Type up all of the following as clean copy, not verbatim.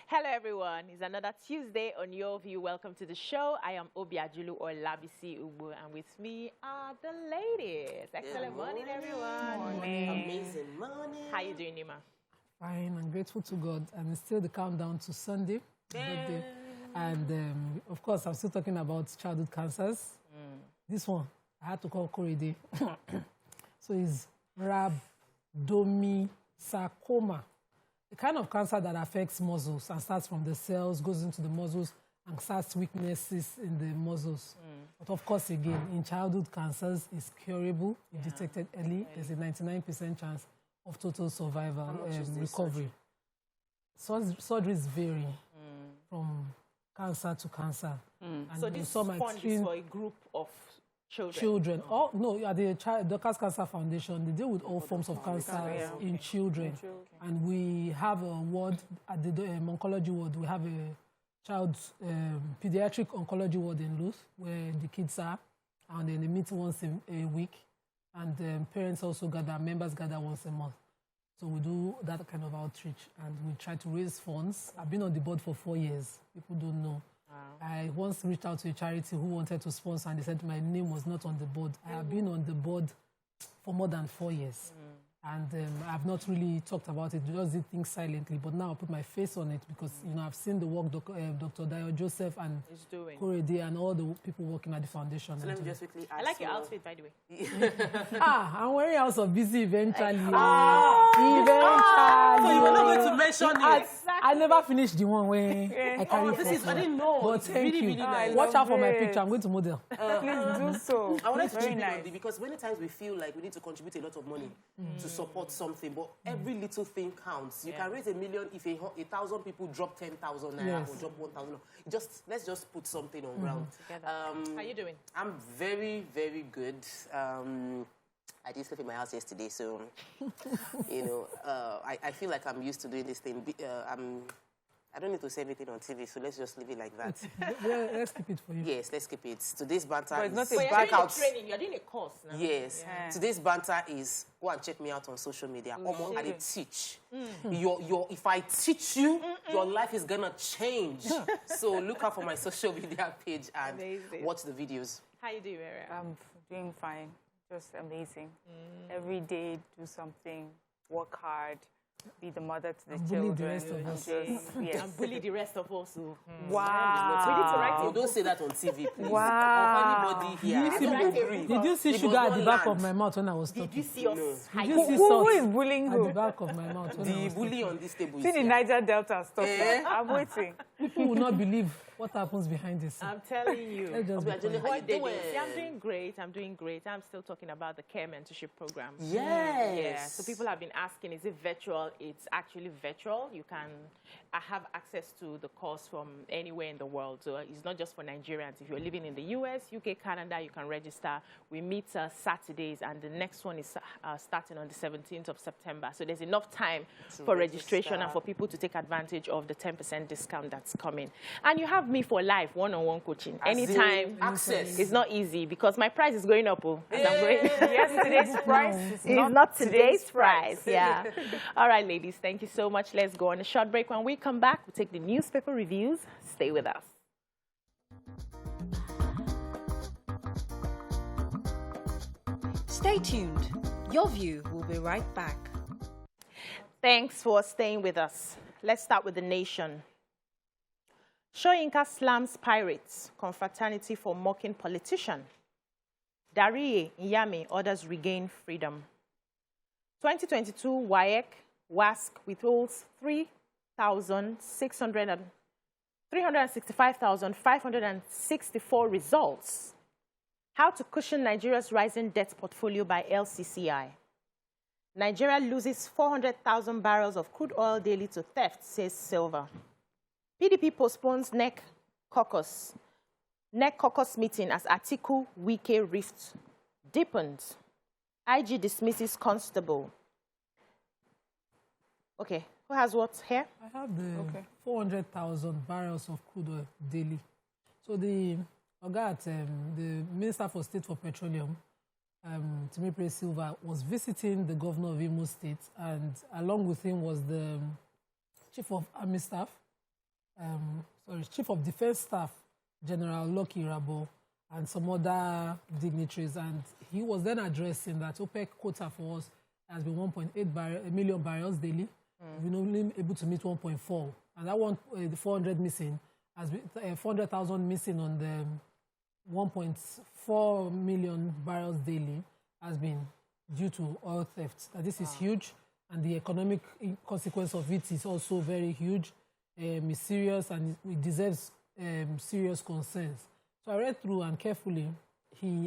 Hello, everyone. It's another Tuesday on Your View. Welcome to the show. I am Obiajulu or Labisi Ubu, and with me are the ladies. Excellent morning, everyone. Morning. Amazing morning. How you doing, Nima? Fine. I'm grateful to God. And it's still the countdown to Sunday, birthday. And of course, I'm still talking about childhood cancers. This one, I had to call Korede. So it's rhabdomyosarcoma. The kind of cancer that affects muscles and starts from the cells, goes into the muscles, and starts weaknesses in the muscles. But of course, again, in childhood cancers, it's curable. If detected early, there's a 99% chance of total survival and recovery. Surgeries vary from cancer to cancer. And So this fund is for a group of children. Oh, no, at the Doctors Cancer Foundation, they deal with all forms of cancer in children. And we have a ward at the oncology ward. We have a child pediatric oncology ward in Luth, where the kids are, and then they meet once a week. And parents also gather, members gather once a month. So we do that kind of outreach, and we try to raise funds. I've been on the board for 4 years. People don't know. I once reached out to a charity who wanted to sponsor, and they said my name was not on the board. I have been on the board for more than 4 years. And I've not really talked about it, just did things silently. But now I put my face on it because, you know, I've seen the work Dr. Dio Joseph and Korede and all the people working at the foundation. So let me just quickly ask I like your outfit, by the way. I'm wearing House of Busy eventually. So you were not going to mention it. I never finished the one where I carry I didn't know. But thank you. Really nice. Watch out for my picture. I'm going to model. Please do so. I wanted to chip in on it because many times we feel like we need to contribute a lot of money to support something, but every little thing counts. You can raise 1 million if 1,000 people drop 10,000 naira or drop 1,000. Let's just put something on ground. How you doing? I'm very, very good. I did sleep in my house yesterday, so you know, I feel like I'm used to doing this thing. I don't need to say anything on TV, so let's just leave it like that. Let's keep it for you. Yes, let's keep it. Today's banter is... But you're doing a training. You're doing a course now. Yes. Yeah. Today's banter is go and check me out on social media. I did teach. If I teach you, your life is gonna change. So look out for my social media page and watch the videos. How you doing, Mary? I'm doing fine. Just amazing. Every day, do something, work hard, be the mother to the children. The rest of us. And bully the rest of us. Wow. We need to write don't say that on TV, please. Wow. Or anybody here. Did you see sugar at the back of my mouth when I was talking? Did you see us? Did you see Who salt is bullying at who? the back of my mouth? The bully on this table is See the here. Niger Delta stuff. I'm waiting. People will not believe what happens behind this. I'm telling you. Let's just be quiet. How you doing? See, I'm doing great. I'm still talking about the care mentorship program. Yes. Yeah. So people have been asking, is it virtual? It's actually virtual. You can have access to the course from anywhere in the world. So it's not just for Nigerians. If you're living in the US, UK, Canada, you can register. We meet Saturdays, and the next one is starting on the 17th of September. So there's enough time for registration and for people to take advantage of the 10% discount that's coming. And you have me for life, one-on-one coaching. Anytime. Access. It's not easy because my price is going up. As I'm going. Yesterday's price is not today's price. Yeah. All right, ladies. Thank you so much. Let's go on a short break. When we come back, we'll take the newspaper reviews. Stay with us. Stay tuned. Your View will be right back. Thanks for staying with us. Let's start with the nation. Soyinka slams pirates, confraternity for mocking politician. Dabiri-Erewa orders regain freedom. 2022 WASC withholds 365,564 results. How to cushion Nigeria's rising debt portfolio by LCCI. Nigeria loses 400,000 barrels of crude oil daily to theft, says Silva. PDP postpones NEC caucus meeting as Atiku Wike rift deepens. IG dismisses constable. Okay, who has what here? I have the 400,000 barrels of crude oil daily. So the Minister for State for Petroleum, Temipre Silva, was visiting the governor of Imo State, and along with him was the Chief of Army Staff, Chief of Defense Staff, General Lucky Rabo, and some other dignitaries. And he was then addressing that OPEC quota for us has been 1.8 million barrels daily. We've been only able to meet 1.4. And that one, the 400 missing, has been 400,000 missing on the 1.4 million barrels daily has been due to oil theft. This is huge, and the economic consequence of it is also very huge. It's serious, and it deserves serious concerns. So I read through, and carefully,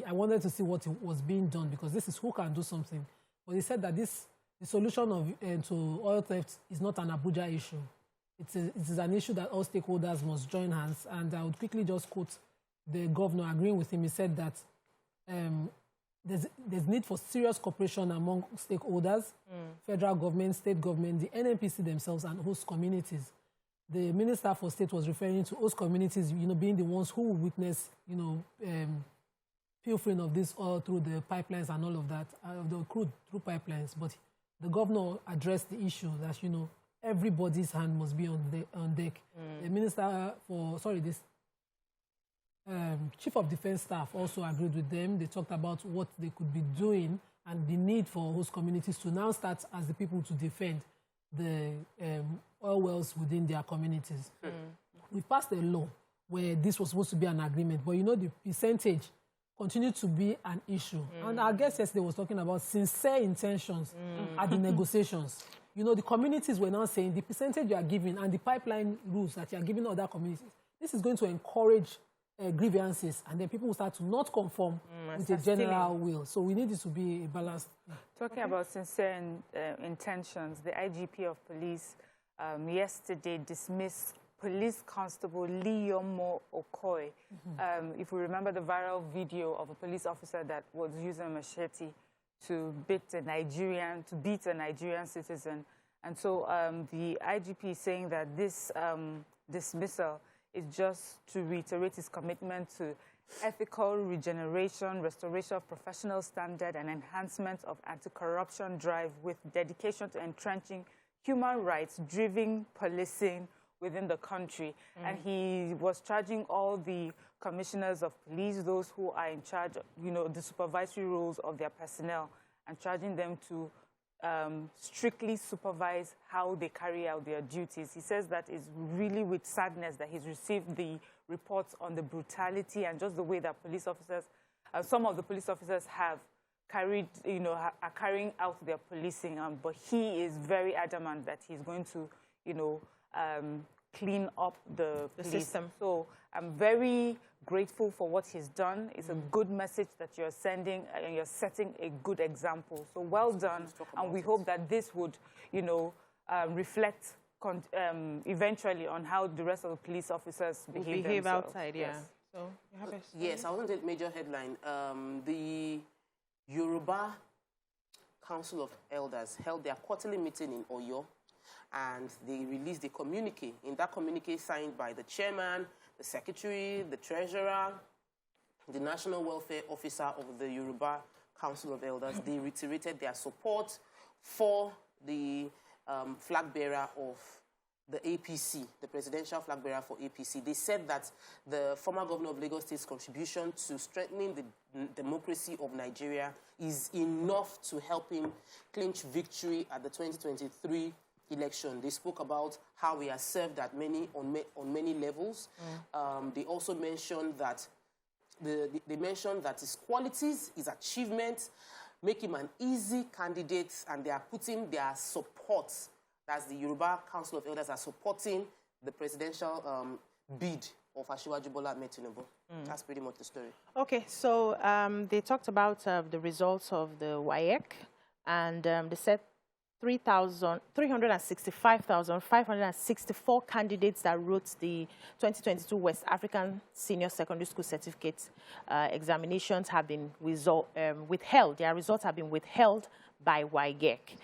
I wanted to see what was being done, because this is who can do something. But he said that the solution to oil theft is not an Abuja issue. It is an issue that all stakeholders must join hands. And I would quickly just quote the governor agreeing with him. He said that there's need for serious cooperation among stakeholders, federal government, state government, the NNPC themselves, and host communities. The Minister for State was referring to host communities, being the ones who will witness, pilfering of this oil through the pipelines and all of that, the crude through pipelines. But the governor addressed the issue that, everybody's hand must be on deck. The Minister for, Chief of Defense Staff also agreed with them. They talked about what they could be doing and the need for host communities to now start as the people to defend the oil wells within their communities. We passed a law where this was supposed to be an agreement, but the percentage continued to be an issue. And our guest yesterday was talking about sincere intentions at the negotiations. The communities were now saying the percentage you are giving and the pipeline rules that you are giving other communities, this is going to encourage grievances, and then people will start to not conform with the general will. So we need it to be a balanced. Talking about sincere intentions, the IGP of police yesterday dismissed Police Constable Liyomo Okoye. If we remember the viral video of a police officer that was using a machete to beat a Nigerian citizen. And so the IGP is saying that this dismissal is just to reiterate his commitment to ethical regeneration, restoration of professional standard, and enhancement of anti-corruption drive with dedication to entrenching human rights-driven policing within the country. And he was charging all the commissioners of police, those who are in charge, the supervisory roles of their personnel, and charging them to strictly supervise how they carry out their duties. He says that it's really with sadness that he's received the reports on the brutality and just the way that police officers, some of the police officers have carried, are carrying out their policing. But he is very adamant that he's going to, clean up the system. So I'm very grateful for what he's done. It's a good message that you're sending, and you're setting a good example. So well done, and we hope that this would, reflect eventually on how the rest of the police officers behave outside. Yes. Yeah. So you have yes, I wanted a major headline. The Yoruba Council of Elders held their quarterly meeting in Oyo, and they released a communique. In that communique, signed by the chairman, the secretary, the treasurer, the national welfare officer of the Yoruba Council of Elders, they reiterated their support for the flag bearer of the APC, the presidential flag bearer for APC. They said that the former governor of Lagos State's contribution to strengthening the democracy of Nigeria is enough to help him clinch victory at the 2023 election. They spoke about how he has served at on many levels. They also mentioned that his qualities, his achievements, make him an easy candidate, and they are putting their support, as the Yoruba Council of Elders are supporting the presidential bid of Asiwaju Bola Ahmed Tinubu. That's pretty much the story. Okay, so they talked about the results of the WAEC, and they said 365,564 candidates that wrote the 2022 West African Senior Secondary School Certificate examinations have been withheld. Their results have been withheld by WAEC,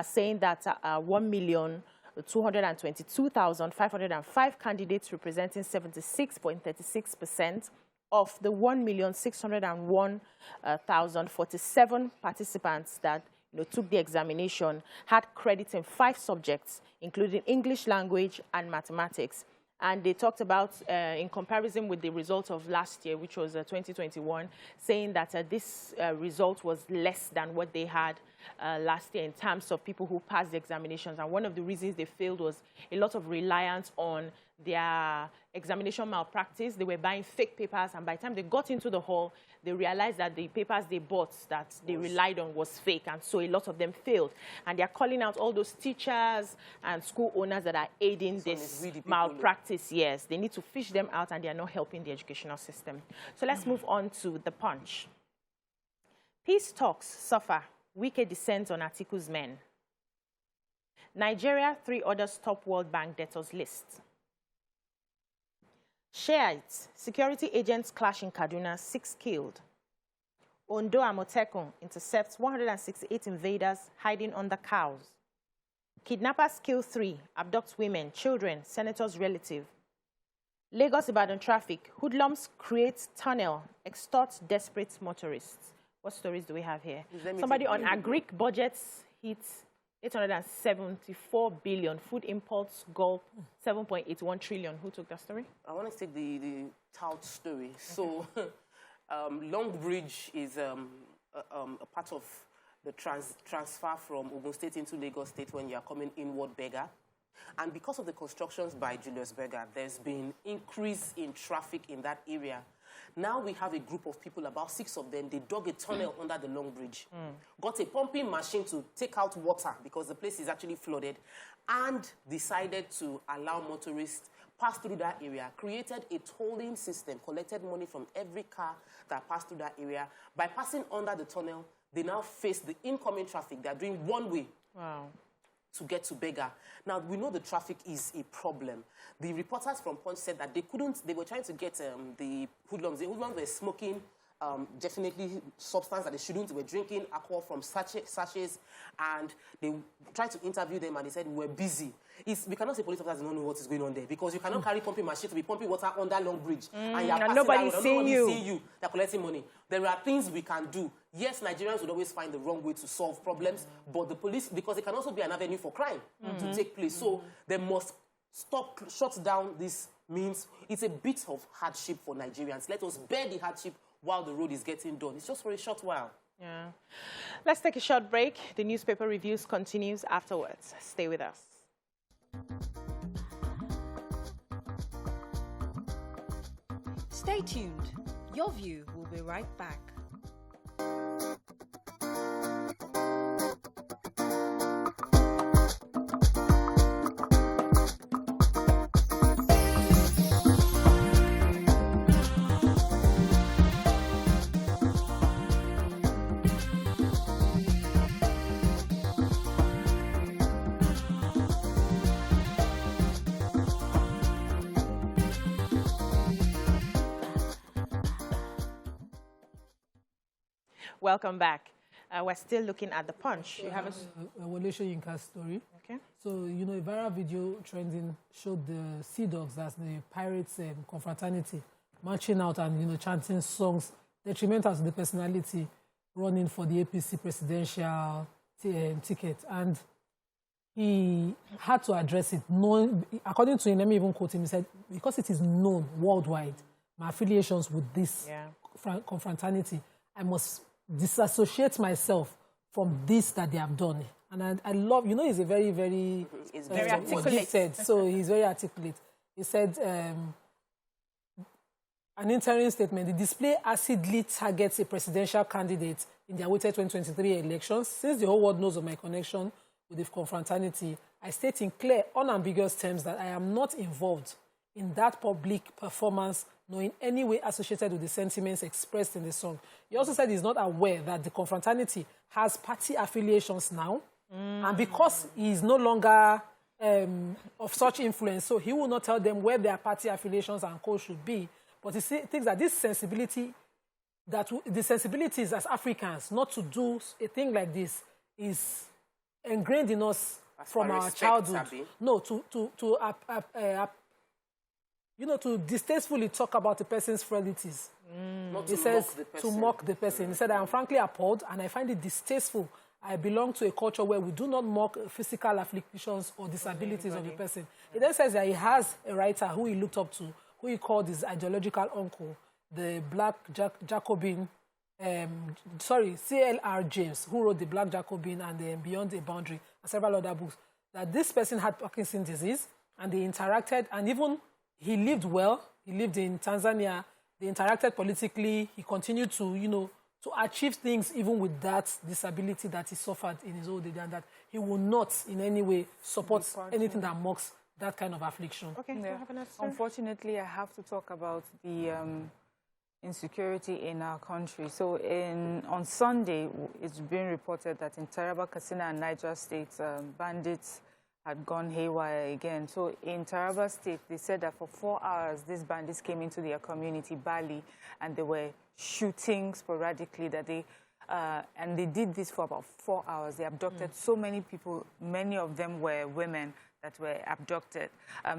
saying that 1,222,505 candidates, representing 76.36% of the 1,601,047 participants that took the examination, had credit in 5 subjects, including English language and mathematics. And they talked about, in comparison with the result of last year, which was 2021, saying that this result was less than what they had last year in terms of people who passed the examinations. And one of the reasons they failed was a lot of reliance on their examination malpractice. They were buying fake papers, and by the time they got into the hall, they realized that the papers they bought that they relied on was fake, and so a lot of them failed. And they're calling out all those teachers and school owners that are aiding this malpractice. Yes, they need to fish them out, and they are not helping the educational system. So let's move on to The Punch. Peace talks suffer. Wike descends on Atiku's men. Nigeria, 3 others top World Bank debtors list. Shiites, security agents clash in Kaduna, 6 killed. Ondo Amotekun intercepts 168 invaders hiding under cows. Kidnappers kill 3, abduct women, children, senator's relative. Lagos-Ibadan traffic, hoodlums create tunnel, extort desperate motorists. What stories do we have here? Somebody on agric budgets hits 874 billion. Food imports gulp 7.81 trillion. Who took that story? I want to take the tout story. Okay. So, Long Bridge is a part of the transfer from Ogun State into Lagos State when you are coming inward Buga. And because of the constructions by Julius Berger, there's been increase in traffic in that area. Now we have a group of people, about 6 of them. They dug a tunnel under the Long Bridge, got a pumping machine to take out water because the place is actually flooded, and decided to allow motorists pass through that area, created a tolling system, collected money from every car that passed through that area. By passing under the tunnel, they now face the incoming traffic. They're doing one way. Wow. To get to Buga. Now, we know the traffic is a problem. The reporters from Punch said that they were trying to get the hoodlums. The hoodlums were smoking definitely substance that they shouldn't. They were drinking alcohol from sachets, and they tried to interview them, and they said, we're busy. We cannot say police officers don't know what is going on there, because you cannot carry pumping machine to be pumping water under Long Bridge, and you're passing nobody out, seeing you. They're collecting money. There are things we can do. Yes, Nigerians would always find the wrong way to solve problems, but the police, because it can also be an avenue for crime to take place. So they must shut down this means. It's a bit of hardship for Nigerians. Let us bear the hardship while the road is getting done. It's just for a short while. Yeah. Let's take a short break. The newspaper reviews continues afterwards. Stay with us. Stay tuned. Your View will be right back. Welcome back. We're still looking at The Punch. You have a Wole Yinka story. Okay. So, you know, a viral video trending showed the Sea Dogs, that's the pirates' confraternity, marching out and, you know, chanting songs detrimental to the personality running for the APC presidential ticket. And he had to address it. According to him, let me even quote him, he said, because it is known worldwide, my affiliations with this confraternity, I must disassociate myself from this that they have done. And I love, you know, he's a very, very... He's very articulate. So he's very articulate. He said, an interim statement, the display acidly targets a presidential candidate in the awaited 2023 elections. Since the whole world knows of my connection with the confraternity, I state in clear, unambiguous terms that I am not involved in that public performance nor in any way associated with the sentiments expressed in the song. He also said he's not aware that the confraternity has party affiliations now, and because he is no longer of such influence, so he will not tell them where their party affiliations and co should be. But he thinks that this sensibility, that the sensibilities as Africans not to do a thing like this is ingrained in us as from our childhood. Abby. No, to distastefully talk about the person's frailties. Not he to says mock the person. To mock the person. He said, I am frankly appalled and I find it distasteful I belong to a culture where we do not mock physical afflictions or disabilities of the person. He then says that he has a writer who he looked up to, who he called his ideological uncle, the Black Jacobin, C.L.R. James, who wrote The Black Jacobin and Beyond the Boundary, and several other books, that this person had Parkinson's disease, and they interacted, and even he lived well. He lived in Tanzania. They interacted politically. He continued to, to achieve things even with that disability that he suffered in his old age, and that he will not in any way support anything that mocks that kind of affliction. Okay, yeah. Unfortunately, I have to talk about the insecurity in our country. So on Sunday, it's been reported that in Taraba, Katsina, and Niger states, bandits had gone haywire again. So in Taraba State, they said that for 4 hours, these bandits came into their community, Bali, and they were shooting sporadically. And they did this for about 4 hours. They abducted so many people. Many of them were women that were abducted.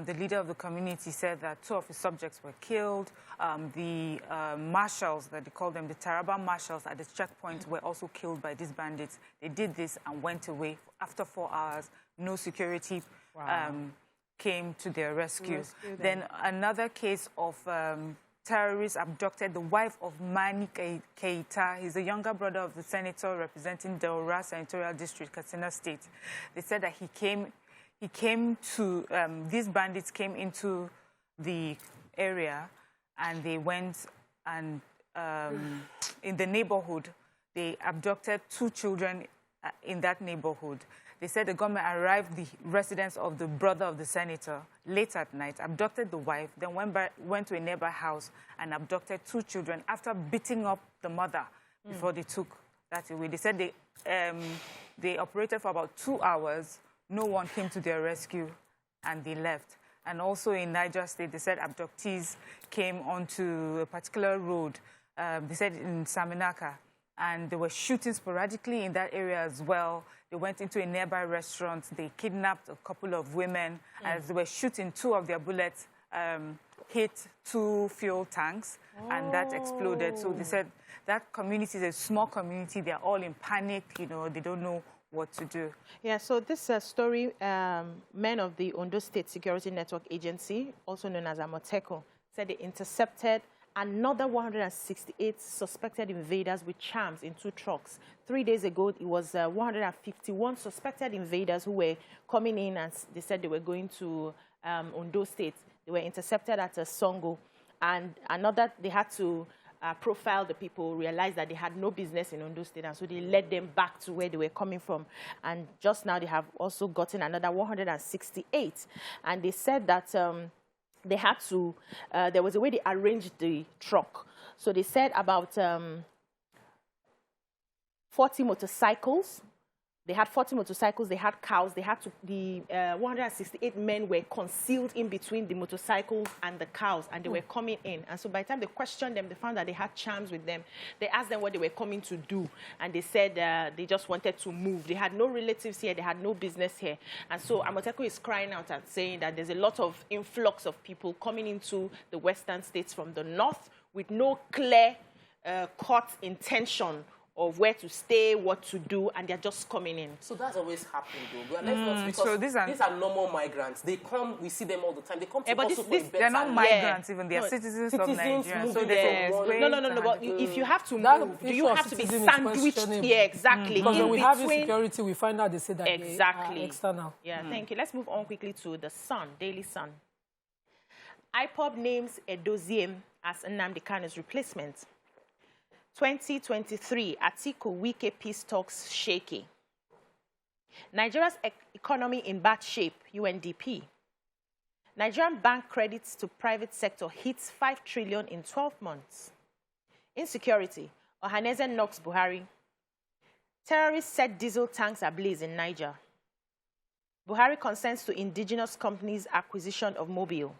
The leader of the community said that 2 of his subjects were killed. The marshals, that they call them, the Taraba marshals at the checkpoint were also killed by these bandits. They did this and went away. After 4 hours, no security came to their rescue. Then another case of terrorists abducted the wife of Mani Keita. He's the younger brother of the senator representing Daura Senatorial District, Katsina State. They said that these bandits came into the area and they went and in the neighborhood, they abducted 2 children in that neighborhood. They said the government arrived the residence of the brother of the senator late at night, abducted the wife, then went to a neighbor house and abducted 2 children after beating up the mother before they took that away. They said they operated for about 2 hours. No one came to their rescue, and they left. And also in Niger State, they said abductees came onto a particular road, they said in Saminaka, and they were shooting sporadically in that area as well. They went into a nearby restaurant. They kidnapped a couple of women. As they were shooting, 2 of their bullets hit 2 fuel tanks, and that exploded. So they said that community is a small community. They're all in panic. They don't know what to do. Yeah, so this story, men of the Ondo State Security Network Agency, also known as Amoteco, said they intercepted another 168 suspected invaders with charms in 2 trucks. 3 days ago, it was 151 suspected invaders who were coming in, and they said they were going to Ondo State. They were intercepted at Songo, and they had to profile the people, realized that they had no business in Ondo State, and so they led them back to where they were coming from. And just now, they have also gotten another 168, and they said that they had to, there was a way they arranged the truck. So they said about 40 motorcycles. They had 40 motorcycles, they had cows, the 168 men were concealed in between the motorcycles and the cows, and they were coming in. And so by the time they questioned them, they found that they had charms with them. They asked them what they were coming to do, and they said they just wanted to move. They had no relatives here, they had no business here. And so Amoteco is crying out and saying that there's a lot of influx of people coming into the western states from the north with no clear cut intention of where to stay, what to do, and they're just coming in. So that's always happening, though. Because these are normal migrants. They come, we see them all the time. They come to us for a better they're not migrants even. They're citizens of Nigeria. So no. But if you have to move, do you have to be sandwiched here? Exactly. Because when we have insecurity, we find out they say that they are external. Yeah, thank you. Let's move on quickly to the Sun, Daily Sun. IPOB names Edoziem as Nnamdi Kanu's replacement. 2023, Atiku Wike peace talks shaky. Nigeria's economy in bad shape, UNDP. Nigerian bank credits to private sector hits 5 trillion in 12 months. Insecurity, Ohaneze knocks Buhari. Terrorists set diesel tanks ablaze in Niger. Buhari consents to indigenous companies' acquisition of Mobile.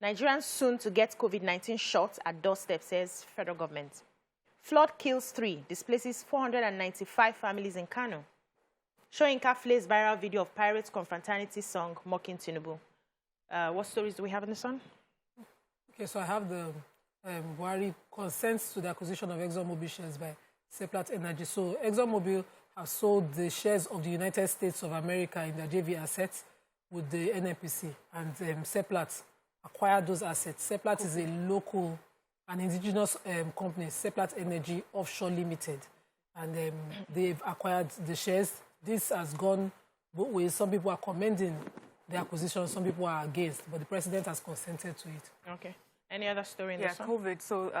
Nigerians soon to get COVID-19 shots at doorstep, says federal government. Flood kills 3, displaces 495 families in Kano. Soyinka flays viral video of Pirates confraternity song mocking Tinubu. What stories do we have in the Sun? Okay, so I have the Buhari consents to the acquisition of ExxonMobil shares by Seplat Energy. So ExxonMobil have sold the shares of the United States of America in their JV assets with the NNPC, and Seplat acquired those assets. Seplat is a local, an indigenous company, Seplat Energy Offshore Limited, and they've acquired the shares. This has gone both ways. Some people are commending the acquisition, some people are against, but the president has consented to it. Okay. Any other story in this one? COVID. So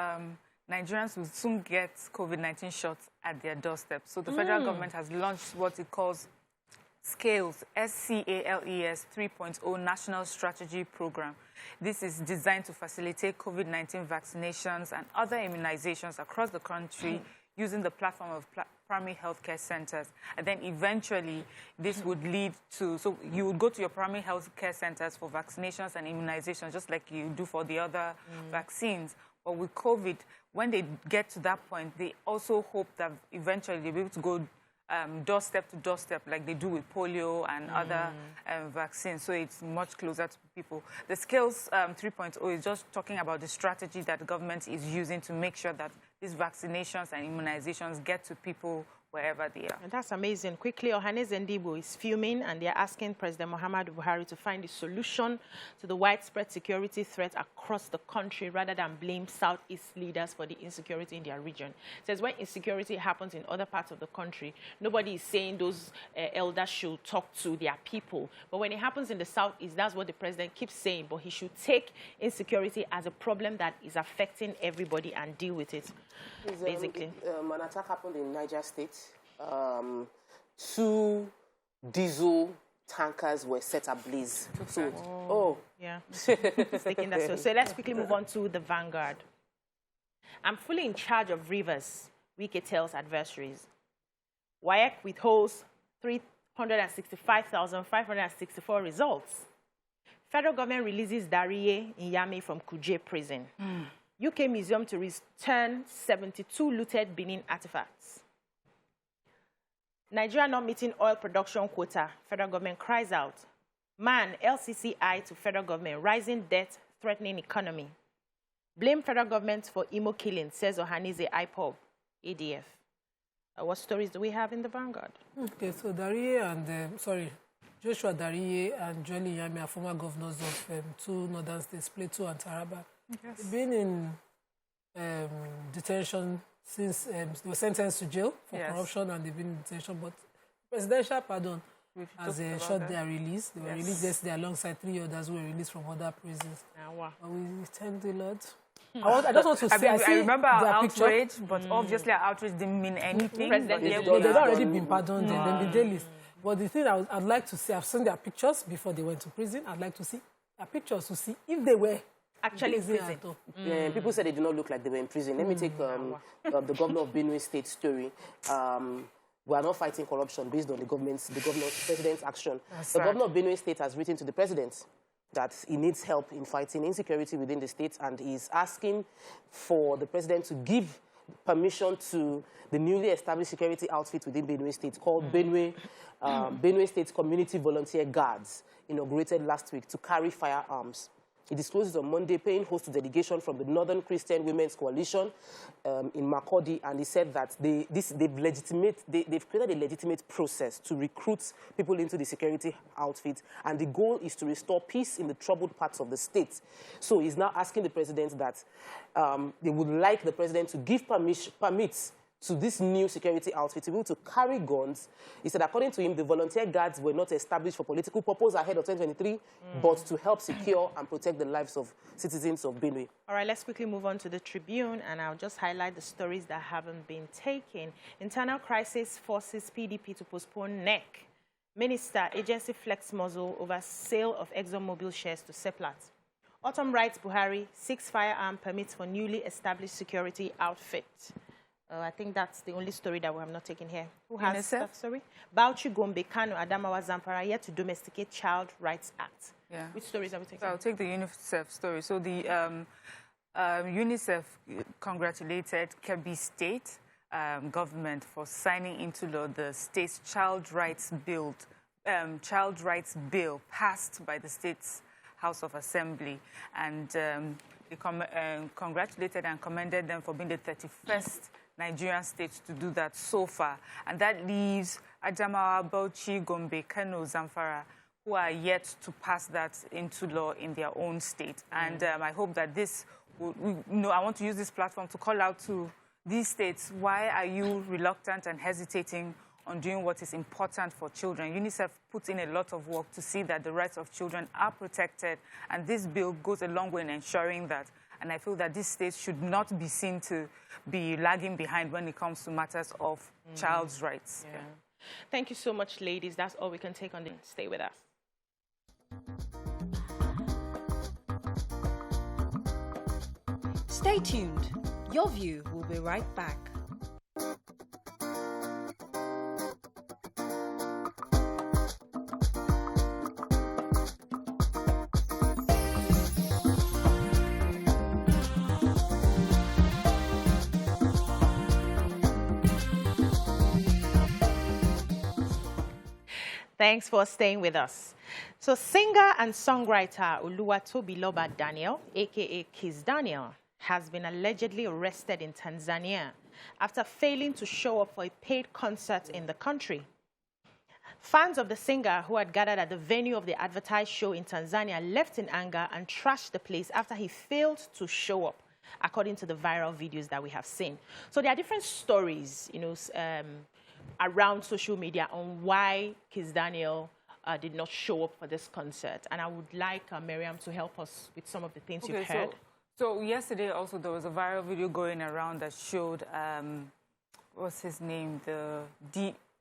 Nigerians will soon get COVID-19 shots at their doorstep. So the federal government has launched what it calls SCALES, SCALES 3.0 National Strategy Program. This is designed to facilitate COVID-19 vaccinations and other immunizations across the country using the platform of primary healthcare centers. And then eventually this would lead to, so you would go to your primary healthcare centers for vaccinations and immunizations, just like you do for the other vaccines. But with COVID, when they get to that point, they also hope that eventually they'll be able to go doorstep to doorstep, like they do with polio and other vaccines. So it's much closer to people. The SCALES 3.0 is just talking about the strategy that the government is using to make sure that these vaccinations and immunizations get to people wherever they are. And that's amazing. Quickly, Ohanaeze Ndigbo is fuming, and they're asking President Muhammadu Buhari to find a solution to the widespread security threat across the country rather than blame Southeast leaders for the insecurity in their region. It says when insecurity happens in other parts of the country, nobody is saying those elders should talk to their people. But when it happens in the Southeast, that's what the president keeps saying. But he should take insecurity as a problem that is affecting everybody and deal with it, basically. An attack happened in Niger State. 2 diesel tankers were set ablaze. Yeah. Taking that. So let's quickly move on to the Vanguard. I'm fully in charge of Rivers, Wike tells adversaries. WAEC withholds 365,564 results. Federal government releases Dabiri in Yami from Kuje prison. UK Museum to return 72 looted Benin artifacts. Nigeria not meeting oil production quota. Federal government cries out. Man, LCCI to federal government. Rising debt, threatening economy. Blame federal government for Imo killing, says Ohanaeze IPOB, ADF. What stories do we have in the Vanguard? Okay, so Joshua Dabiri and Johnny Yami are former governors of 2 northern states, Plateau and Taraba. Yes. They've been in detention since they were sentenced to jail for corruption, and they've been in detention. But presidential pardon has shot their release. They were released yesterday alongside 3 others who were released from other prisons. Wow. But we thank the Lord. I just want to say, I remember our outrage, but obviously our outrage didn't mean anything. They've already been pardoned. They've been dailies. But the thing I'd like to see, I've seen their pictures before they went to prison. I'd like to see their pictures to see if they were actually in prison. Yeah, people said they did not look like they were in prison. Let me take the governor of Benue State story. We are not fighting corruption based on the president's action. The governor of Benue State has written to the president that he needs help in fighting insecurity within the state, and he's asking for the president to give permission to the newly established security outfit within Benue State called Benue State Community Volunteer Guards, inaugurated last week, to carry firearms. He discloses on Monday paying host to delegation from the Northern Christian Women's Coalition in Makurdi, and he said that they've created a legitimate process to recruit people into the security outfit, and the goal is to restore peace in the troubled parts of the state. So he's now asking the president that they would like the president to give permits to this new security outfit to be able to carry guns. He said, according to him, the volunteer guards were not established for political purpose ahead of 2023, but to help secure and protect the lives of citizens of Benue. All right, let's quickly move on to the Tribune, and I'll just highlight the stories that haven't been taken. Internal crisis forces PDP to postpone NEC. Minister, agency flex muzzle over sale of ExxonMobil shares to Seplat. Autumn writes Buhari, 6 firearm permits for newly established security outfit. I think that's the only story that we have not taken here. Who has that story? Bauchi, Gombe, Kano, Adamawa, Zamfara yet to domesticate Child Rights Act. Yeah. Which stories are we taking? So I'll take the UNICEF story. So the UNICEF congratulated Kebbi State government for signing into law the state's Child Rights Bill passed by the state's House of Assembly, and they congratulated and commended them for being the 31st Nigerian states to do that so far. And that leaves Adamawa, Bauchi, Gombe, Kano, Zamfara, who are yet to pass that into law in their own state. And I hope that this will, I want to use this platform to call out to these states. Why are you reluctant and hesitating on doing what is important for children? UNICEF puts in a lot of work to see that the rights of children are protected, and this bill goes a long way in ensuring that. And I feel that these states should not be seen to be lagging behind when it comes to matters of child's rights. Yeah. Thank you so much, ladies. That's all we can take on the... Stay with us. Stay tuned. Your View will be right back. Thanks for staying with us. So singer and songwriter Oluwatobiloba Daniel, a.k.a. Kizz Daniel, has been allegedly arrested in Tanzania after failing to show up for a paid concert in the country. Fans of the singer who had gathered at the venue of the advertised show in Tanzania left in anger and trashed the place after he failed to show up, according to the viral videos that we have seen. So there are different stories, around social media on why Kizz Daniel did not show up for this concert. And I would like Miriam to help us with some of the things you've heard. So yesterday also there was a viral video going around that showed, what's his name,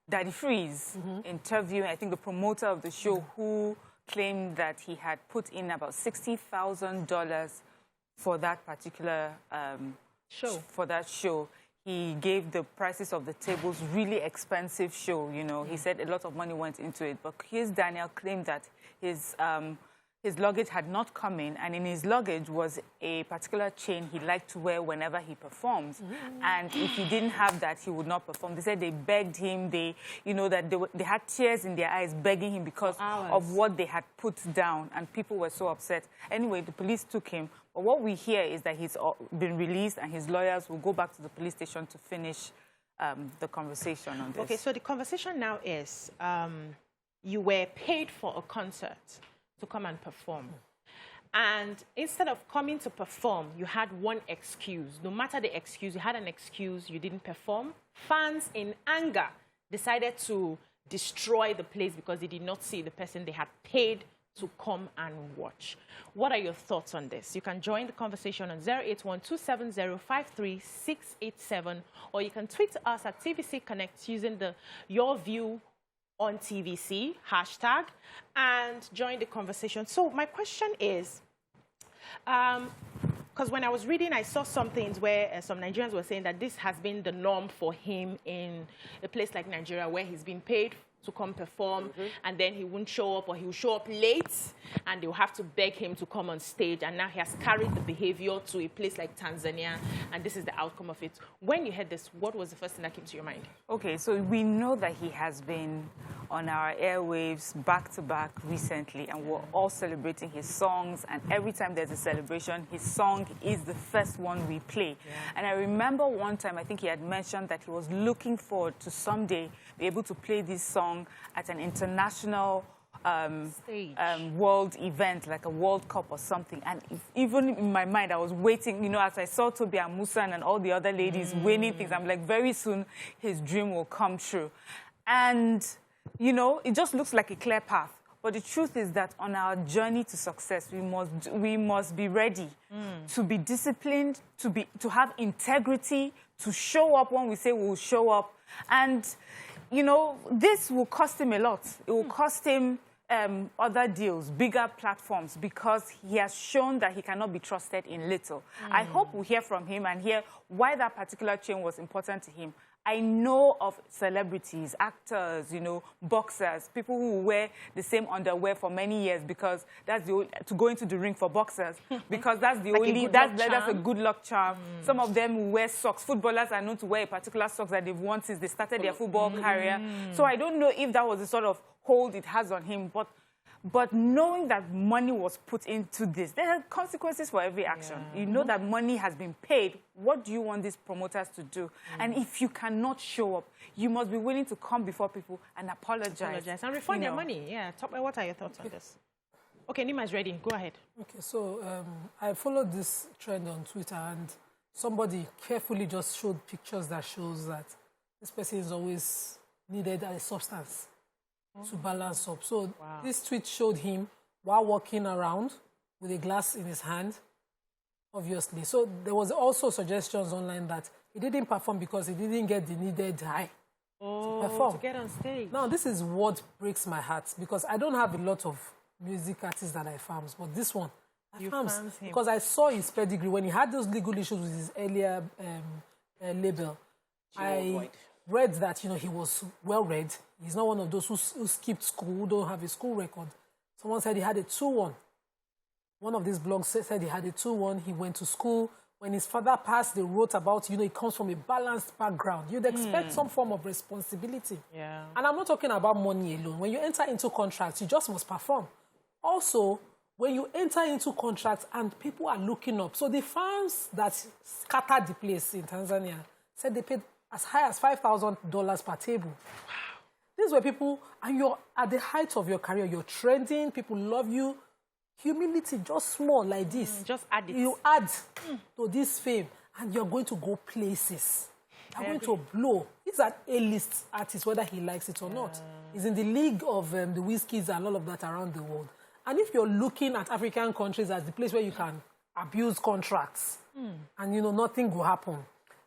Daddy Freeze interviewing, I think, the promoter of the show, who claimed that he had put in about $60,000 for that particular show. He gave the prices of the tables, really expensive show, He said a lot of money went into it. But Kizz Daniel claimed that his luggage had not come in, and in his luggage was a particular chain he liked to wear whenever he performs. And if he didn't have that, he would not perform. They said they begged him, they had tears in their eyes begging him because of what they had put down, and people were so upset. Anyway, the police took him. But what we hear is that he's been released, and his lawyers will go back to the police station to finish the conversation on this. Okay, so the conversation now is you were paid for a concert to come and perform. And instead of coming to perform, you had one excuse. No matter the excuse, you had an excuse, you didn't perform. Fans in anger decided to destroy the place because they did not see the person they had paid to come and watch. What are your thoughts on this? You can join the conversation on 081-270-53687, or you can tweet us at TVC Connect using the Your View on TVC hashtag and join the conversation. So my question is, because when I was reading, I saw some things where some Nigerians were saying that this has been the norm for him in a place like Nigeria, where he's been paid to come perform, and then he won't show up, or he will show up late, and they'll have to beg him to come on stage. And now he has carried the behavior to a place like Tanzania, and this is the outcome of it. When you heard this, what was the first thing that came to your mind? Okay, so we know that he has been on our airwaves back-to-back recently, and we're all celebrating his songs, and every time there's a celebration, his song is the first one we play. And I remember one time, I think he had mentioned that he was looking forward to someday be able to play this song at an international world event, like a World Cup or something. And even in my mind, I was waiting, as I saw Tobi and Musa and all the other ladies winning things, I'm like, very soon his dream will come true. And, it just looks like a clear path. But the truth is that on our journey to success, we must be ready to be disciplined, to have integrity, to show up when we say we'll show up. And this will cost him a lot. It will cost him other deals, bigger platforms, because he has shown that he cannot be trusted in little. I hope we'll hear from him and hear why that particular chain was important to him. I know of celebrities, actors, boxers, people who wear the same underwear for many years because that's to go into the ring for boxers, because that's the only, that's a good luck charm. Some of them will wear socks. Footballers are known to wear a particular socks that they've worn since they started their football career. So I don't know if that was the sort of hold it has on him, but But knowing that money was put into this, there are consequences for every action. You know that money has been paid. What do you want these promoters to do? And if you cannot show up, you must be willing to come before people and apologize. And refund your money. Yeah. What are your thoughts on this? Okay, Nima is ready. Go ahead. Okay, so I followed this trend on Twitter, and somebody carefully just showed pictures that shows that this person is always needed a substance to balance up. So this tweet showed him while walking around with a glass in his hand, obviously. So there was also suggestions online that he didn't perform because he didn't get the needed high to perform. To get on stage. Now, this is what breaks my heart, because I don't have a lot of music artists that I farms, but this one, I farms because I saw his pedigree when he had those legal issues with his earlier label. I read that, you know, he was well-read. He's not one of those who skipped school, who don't have a school record. Someone said he had a 2-1. One of these blogs said he had a 2-1. He went to school. When his father passed, they wrote about, you know, he comes from a balanced background. You'd expect some form of responsibility. Yeah. And I'm not talking about money alone. When you enter into contracts, you just must perform. Also, when you enter into contracts and people are looking up, so the farms that scattered the place in Tanzania said they paid as high as $5,000 per table. Wow. These were people, and you're at the height of your career, you're trending, people love you. Humility, just small like this. Just add it. You add to this fame, and you're going to go places. You're going to blow. He's an A-list artist, whether he likes it or not. He's in the league of the Wizkids and all of that around the world. And if you're looking at African countries as the place where you can abuse contracts, and, you know, nothing will happen.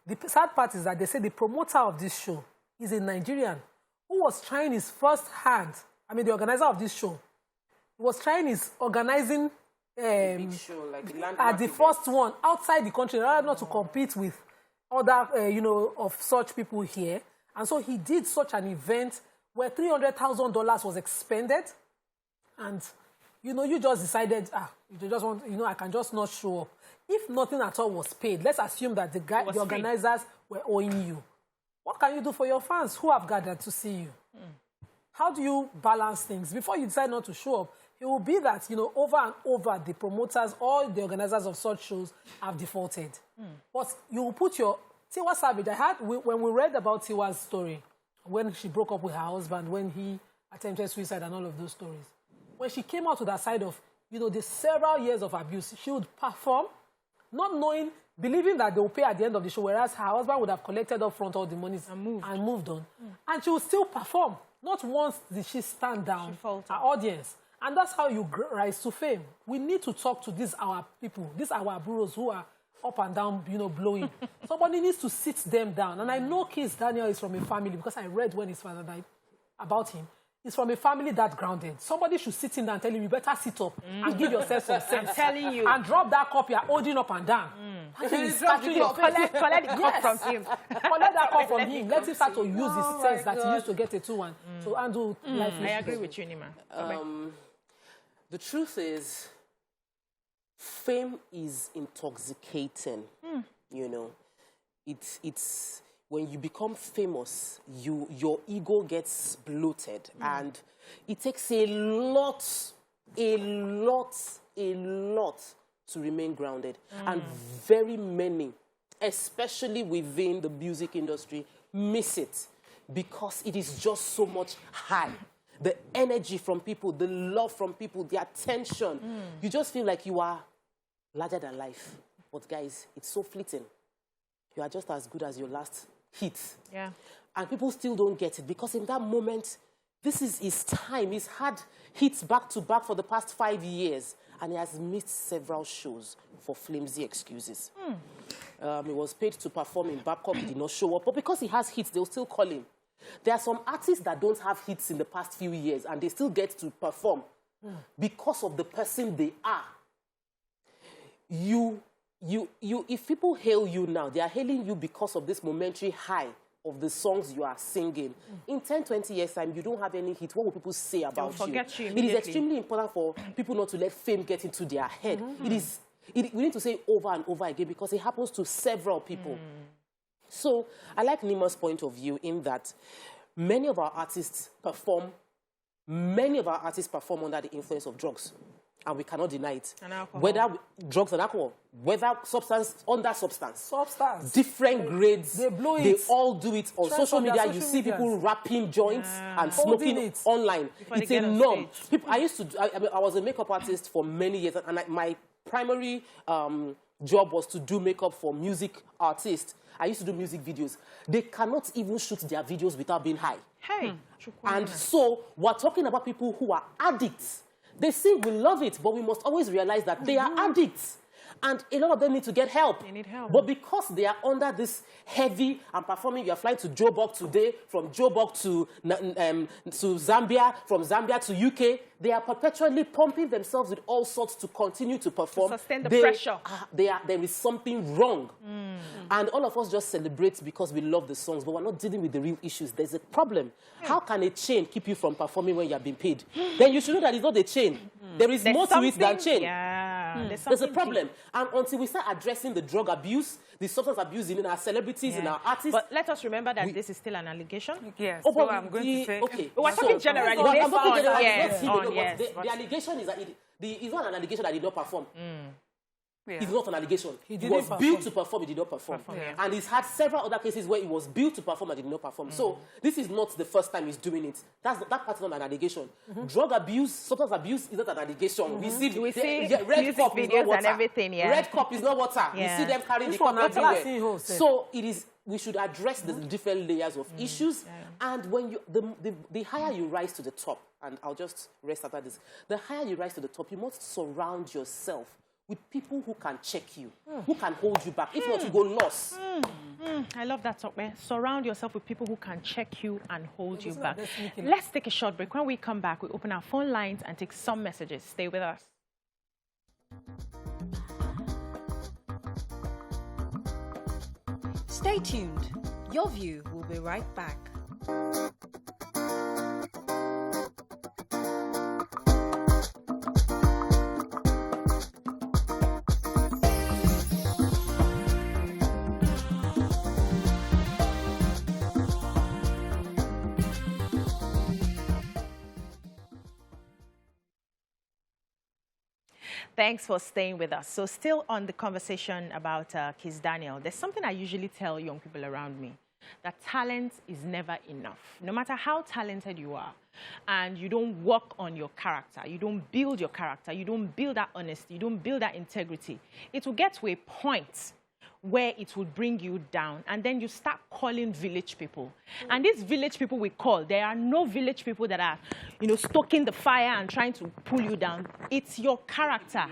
The sad part is that they say the promoter of this show is a Nigerian who was trying his first hand. I mean, the organizer of this show was trying his organizing big show, like at the first one outside the country, rather not to compete with other, you know, of such people here. And so he did such an event where $300,000 was expended, and, you know, you just decided, you just want, you know, I can just not show up. If nothing at all was paid, let's assume that the organizers were owing you. What can you do for your fans who have gathered to see you? How do you balance things? Before you decide not to show up, it will be that, you know, over and over, the promoters, all the organizers of such shows have defaulted. But you will put your... Tiwa Savage, when we read about Tiwa's story, when she broke up with her husband, when he attempted suicide and all of those stories, when she came out to that side of, you know, the several years of abuse, she would perform, not knowing, believing that they will pay at the end of the show, whereas her husband would have collected up front all the money and moved on. And she would still perform. Not once did she stand down her audience. And that's how you rise to fame. We need to talk to these our people, these our bureaus who are up and down, you know, blowing. Somebody needs to sit them down. And I know Kizz Daniel is from a family, because I read when his father died about him. He's from a family that grounded. Somebody should sit him down and tell him, you better sit up and give yourself some sense. I'm telling you. And drop that cup you're holding up and down. Collect the cup from him. Collect that cup from him. Let him start to use his sense that he used to get a 2-1 to handle life. I agree with you, Nima. The truth is, fame is intoxicating. You know, it's when you become famous, your ego gets bloated, and it takes a lot to remain grounded. And very many, especially within the music industry, miss it because it is just so much high. The energy from people, the love from people, the attention. You just feel like you are larger than life. But guys, it's so fleeting. You are just as good as your last hit. Yeah. And people still don't get it, because in that moment, this is his time. He's had hits back to back for the past 5 years, and he has missed several shows for flimsy excuses. He was paid to perform in Babcock, he did not show up, but because he has hits, they'll still call him. There are some artists that don't have hits in the past few years, and they still get to perform because of the person they are. If people hail you now, they are hailing you because of this momentary high of the songs you are singing. In 10, 20 years' time, you don't have any hit. What will people say about you? Forget you It is extremely important for people not to let fame get into their head. We need to say it over and over again, because it happens to several people. So I like Nima's point of view in that many of our artists perform many of our artists perform under the influence of drugs. And we cannot deny it. And alcohol. Whether drugs and alcohol, whether substance, under substance. Substance. Different grades. They blow it. They all do it. On Trends social on their media, social you see medias. people rapping joints and Holding smoking it. online. Before they It's a get on norm. stage. People, I was a makeup artist for many years, and my primary job was to do makeup for music artists. I used to do music videos. They cannot even shoot their videos without being high. Hey. And so we're talking about people who are addicts. They sing, we love it, but we must always realize that they are addicts. And a lot of them need to get help. They need help. But because they are under this heavy and performing, you're flying to Joburg today, from Joburg to Zambia, from Zambia to UK, they are perpetually pumping themselves with all sorts to continue to perform. To sustain the pressure. There is something wrong. And all of us just celebrate because we love the songs, but we're not dealing with the real issues. There's a problem. How can a chain keep you from performing when you have been paid? Then you should know that it's not a chain. There is more to it than chain. Yeah. There's a problem. And until we start addressing the drug abuse, the substance abuse in our celebrities, in our artists. But let us remember that this is still an allegation. Yes, Oh, so but I'm going to say... Okay. We're talking generally. Well, I'm Based talking on- generally. yes, Not on, yes, the allegation is that it's not an allegation that he did not perform. Yeah. It's not an allegation. He didn't was perform. built to perform, he did not perform. Yeah. And he's had several other cases where he was built to perform and he did not perform. So this is not the first time he's doing it. That part is not an allegation. Drug abuse, substance abuse is not an allegation. We see red music cup is videos not water. and everything, yeah. Red cup is not water. Yeah. We see them carrying This the cup one, I everywhere. see who say. So it is. We should address the different layers of issues. And when you, the higher you rise to the top, and I'll just rest after this, the higher you rise to the top, you must surround yourself with people who can check you, who can hold you back. If not, you go lost. I love that talk, man. Surround yourself with people who can check you and hold you back. that's sneaky. Let's take a short break. When we come back, we open our phone lines and take some messages. Stay with us. Stay tuned. Your View will be right back. Thanks for staying with us. So still on the conversation about Kizz Daniel, there's something I usually tell young people around me, that talent is never enough. No matter how talented you are, and you don't work on your character, you don't build your character, you don't build that honesty, you don't build that integrity, it will get to a point where it will bring you down, and then you start calling village people. And these village people we call, there are no village people that are, stoking the fire and trying to pull you down. It's your character.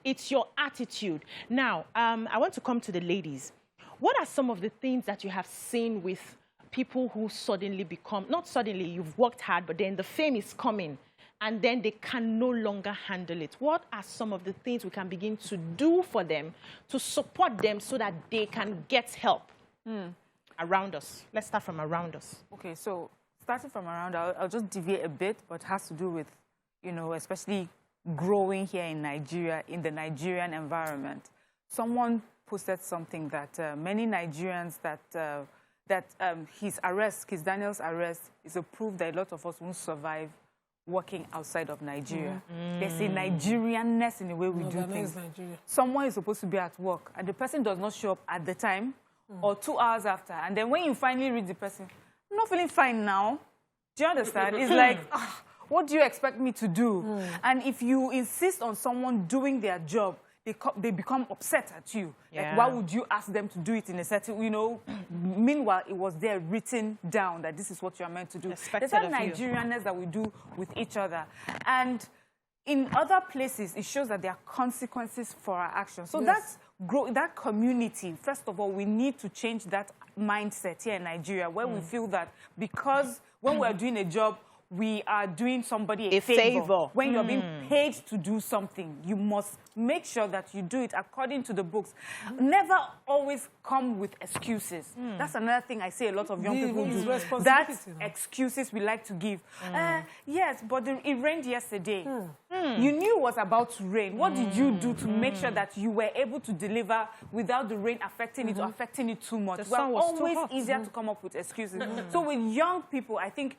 It's your attitude. Now, I want to come to the ladies. What are some of the things that you have seen with people who suddenly become, not suddenly, you've worked hard, but then the fame is coming, and then they can no longer handle it? What are some of the things we can begin to do for them to support them so that they can get help around us? Let's start from around us. Okay, so starting from around, I'll just deviate a bit, but it has to do with, especially growing here in Nigeria, in the Nigerian environment. Someone posted something that many Nigerians his arrest, Kizz Daniel's arrest, is a proof that a lot of us won't survive working outside of Nigeria. There's a Nigerianness in the way we do things. Nigeria. Someone is supposed to be at work, and the person does not show up at the time or 2 hours after. And then when you finally read the person, I'm not feeling fine now. Do you understand? It's like, what do you expect me to do? And if you insist on someone doing their job, they become upset at you. Yeah. Like, why would you ask them to do it in a certain, meanwhile, it was there written down that this is what you're meant to do. Expected There's that of you. Nigerianness that we do with each other. And in other places, it shows that there are consequences for our actions. So that community, first of all, we need to change that mindset here in Nigeria, where we feel that because when we're doing a job, we are doing somebody a favor. When you're being paid to do something, you must make sure that you do it according to the books. Never always come with excuses. That's another thing I see a lot of young people do. That excuses we like to give. Yes, but it rained yesterday. You knew it was about to rain. What did you do to make sure that you were able to deliver without the rain affecting it or affecting it too much? The sun was too always hot. easier to come up with excuses. So with young people, I think,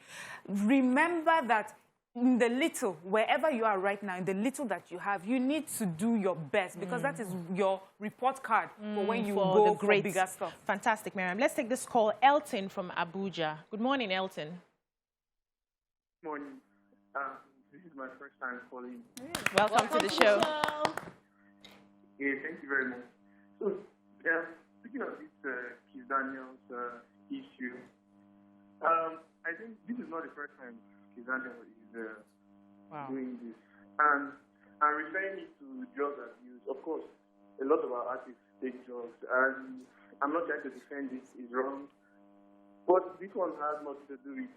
remember that in the little, wherever you are right now, in the little that you have, you need to do your best because that is your report card for when you go for bigger stuff. Fantastic, Miriam. Let's take this call. Elton from Abuja. Good morning, Elton. Good morning. This is my first time calling. Welcome to the show. Yeah, thank you very much. So, speaking of this Kizz Daniel's issue, I think this is not the first time Kizz Daniel is doing this. And I'm referring it to drug abuse. Of course, a lot of our artists take drugs, and I'm not trying to defend this, it's wrong. But this one has nothing to do with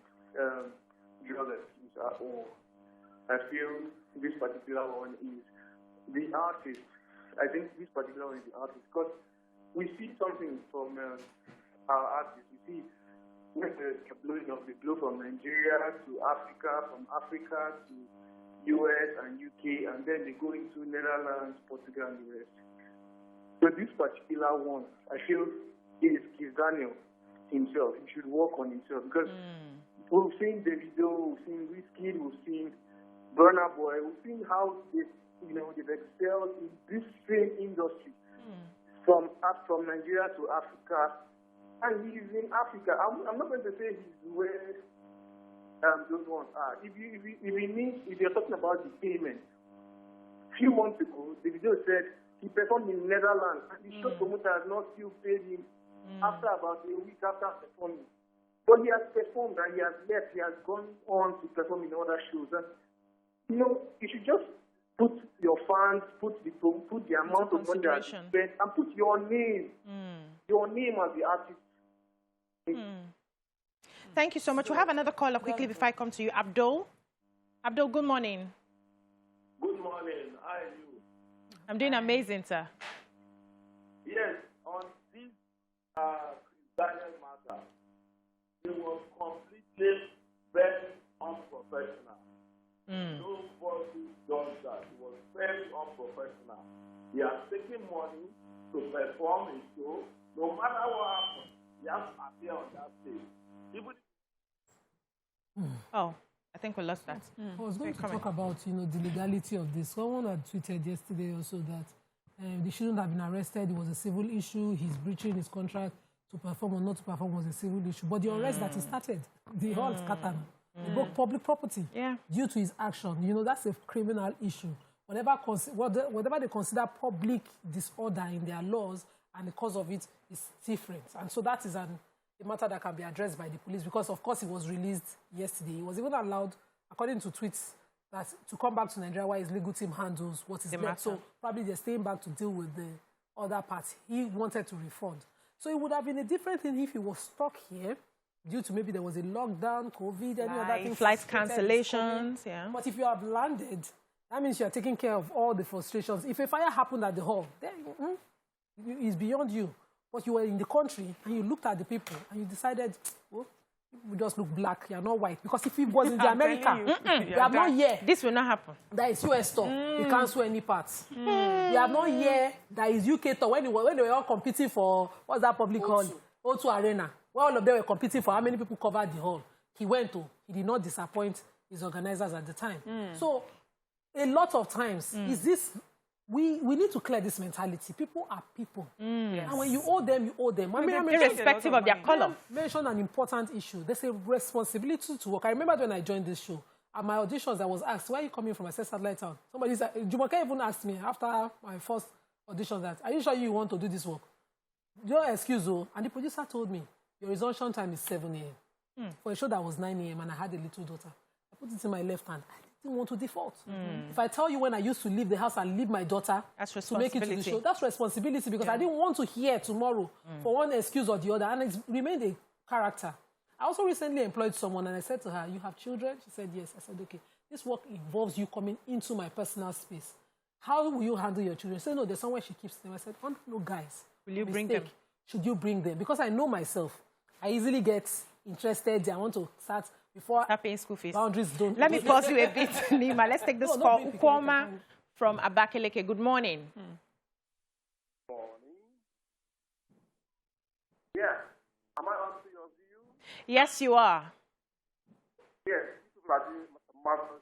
drug abuse at all. I feel this particular one is the artist. I think this particular one is the artist because we see something from our artists. We see when they're blowing up, they blow from Nigeria to Africa, from Africa to US and UK, and then they go into Netherlands, Portugal, and the rest. So this particular one, I feel, is Kizz Daniel himself. He should work on himself because we've seen Davido, we've seen Wizkid, we've seen Burna Boy, we've seen how they've excelled in this same industry from Nigeria to Africa. And he's in Africa. I'm not going to say he's where those ones are. If you're talking about the payment, a few months ago, the video said he performed in Netherlands, and the show promoter has not still paid him after about a week after performing. But he has performed and he has left. He has gone on to perform in other shows. And you should just put your fans, put the amount of money that you spend, and put your name as the artist. Thank you so much. We'll have another caller quickly before I come to you. Abdul, good morning. Good morning. How are you? I'm doing amazing, sir. Yes, on this Kizz Daniel matter, it was completely very unprofessional. Nobody does that. It was very unprofessional. He has taken money to perform a show. No matter what happens, he has to appear on that stage. Even Oh, I think we lost that. I was going to talk about, the legality of this. Someone had tweeted yesterday also that they shouldn't have been arrested. It was a civil issue. He's breaching his contract to perform or not to perform was a civil issue. But the arrest that he started, the whole scattered. They broke public property due to his action. That's a criminal issue. Whatever they consider public disorder in their laws, and the cause of it is different. And so that is a matter that can be addressed by the police because, of course, he was released yesterday. He was even allowed, according to tweets, that to come back to Nigeria while his legal team handles what is left. So probably they're staying back to deal with the other parts. He wanted to refund. So it would have been a different thing if he was stuck here due to maybe there was a lockdown, COVID, any other thing. Flight cancellations, But if you have landed, that means you're taking care of all the frustrations. If a fire happened at the hall, then it's beyond you. But you were in the country and you looked at the people and you decided, we just look black, you're not white. Because if it was in the America, you are not here. This will not happen. That is US store. You can't sue any parts. You are not here. That is UK store. When they were all competing for, what's that public hall? O2 Arena. Where all of them were competing for how many people covered the hall. He went to. He did not disappoint his organizers at the time. So a lot of times, is this... We need to clear this mentality. People are people. And when you owe them, you owe them. Irrespective of their color. Mention an important issue. There's a responsibility to work. I remember when I joined this show, at my auditions, I was asked, where are you coming from? I said, Satellite Town. Somebody said, Jumoke even asked me after my first audition that, are you sure you want to do this work? Your excuse, and the producer told me, your resumption time is 7 a.m. For a show that was 9 a.m. and I had a little daughter. I put it in my left hand. I didn't want to default. If I tell you when I used to leave the house and leave my daughter to make it to the show, that's responsibility because I didn't want to hear tomorrow for one excuse or the other, and it remained a character. I also recently employed someone and I said to her, you have children? She said, yes. I said, okay, this work involves you coming into my personal space. How will you handle your children? She said, no, there's somewhere she keeps them. I said, oh, no, guys. Will you bring them? Should you bring them? Because I know myself. I easily get interested. I want to start before paying school fees. Boundaries don't. Let me pause you a bit, Nima. Let's take this call. Ukwoma from Abakaleke. Good morning. morning. Yeah. Am I on to your view? Yes, you are. Yes. People are doing marvelous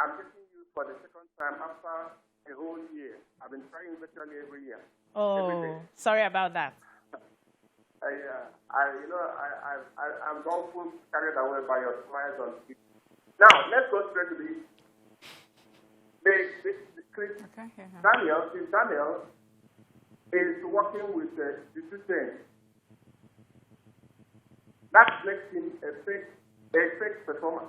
I'm meeting you for the second time after a whole year. I've been trying virtually every year. Oh, sorry about that. I'm often carried away by your smiles on TV. Now, let's go straight to Kizz Daniel is working with the detained. That makes him a fake performer.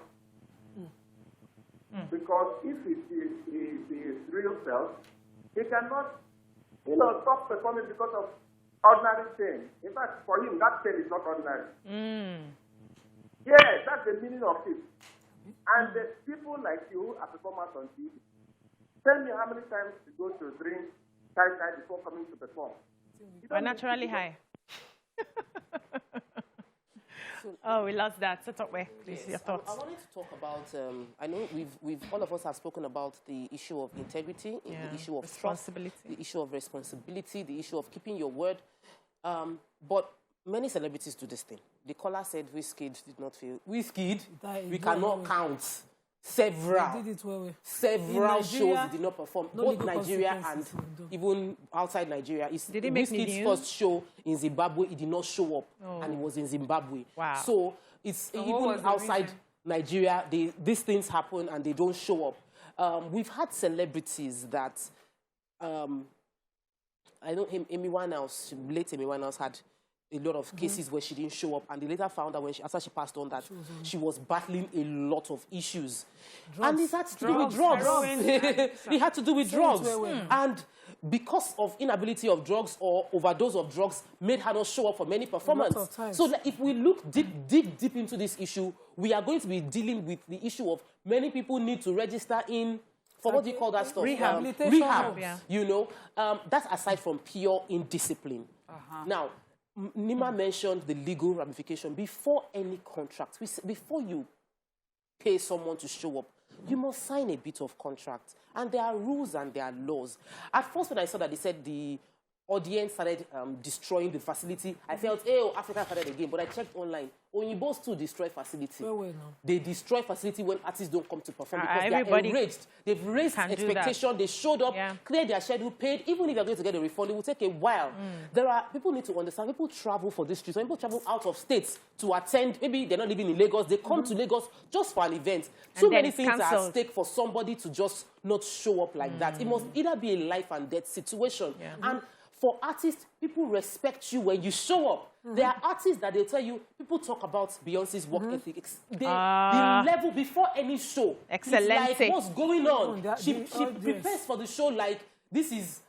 Because if it is his real self, he cannot, stop performing because of ordinary pain. In fact, for him, that pain is not ordinary. Yes, that's the meaning of it. And the people like you are performers on TV. Tell me how many times you go to drink Thai before coming to perform. We're naturally high. Oh, we lost that. Set up where, please, your thoughts. I wanted to talk about, I know we've all of us have spoken about the issue of integrity, the issue of responsibility, trust, the issue of responsibility, the issue of keeping your word. But many celebrities do this thing. The caller said Wizkid did not fail. Wizkid, we cannot count several shows he did not perform, both Nigeria and even outside Nigeria. Did he make Wizkid's first show in Zimbabwe, he did not show up, and it was in Zimbabwe. Wow. So it's even outside Nigeria, these things happen and they don't show up. We've had celebrities that, I know Amy Winehouse, late Amy Winehouse had a lot of cases where she didn't show up, and they later found out after she passed on that she was battling a lot of issues. And it had to do with drugs. It had to do with drugs. And because of inability of drugs or overdose of drugs, made her not show up for many performances. So if we look deep into this issue, we are going to be dealing with the issue of many people need to register in, for what do you call that stuff? Rehab. That's aside from pure indiscipline. Now, Nima mentioned the legal ramification. Before any contract, before you pay someone to show up, you must sign a bit of contract. And there are rules and there are laws. At first, when I saw that they said the audience started destroying the facility, I felt, Africa started again. But I checked online. Oyinbos too destroy facility. They destroy facility when artists don't come to perform because they are enraged. They've raised expectation. They showed up, cleared their schedule, paid. Even if they're going to get a refund, it will take a while. People need to understand. People travel for this trip. Some people travel out of states to attend. Maybe they're not living in Lagos. They come to Lagos just for an event. Too many things are at stake for somebody to just not show up like that. It must either be a life and death situation. And for artists, people respect you when you show up. There are artists that they tell you, people talk about Beyonce's work ethic. The level before any show. Excellent. Like, what's going on? She prepares for the show like this is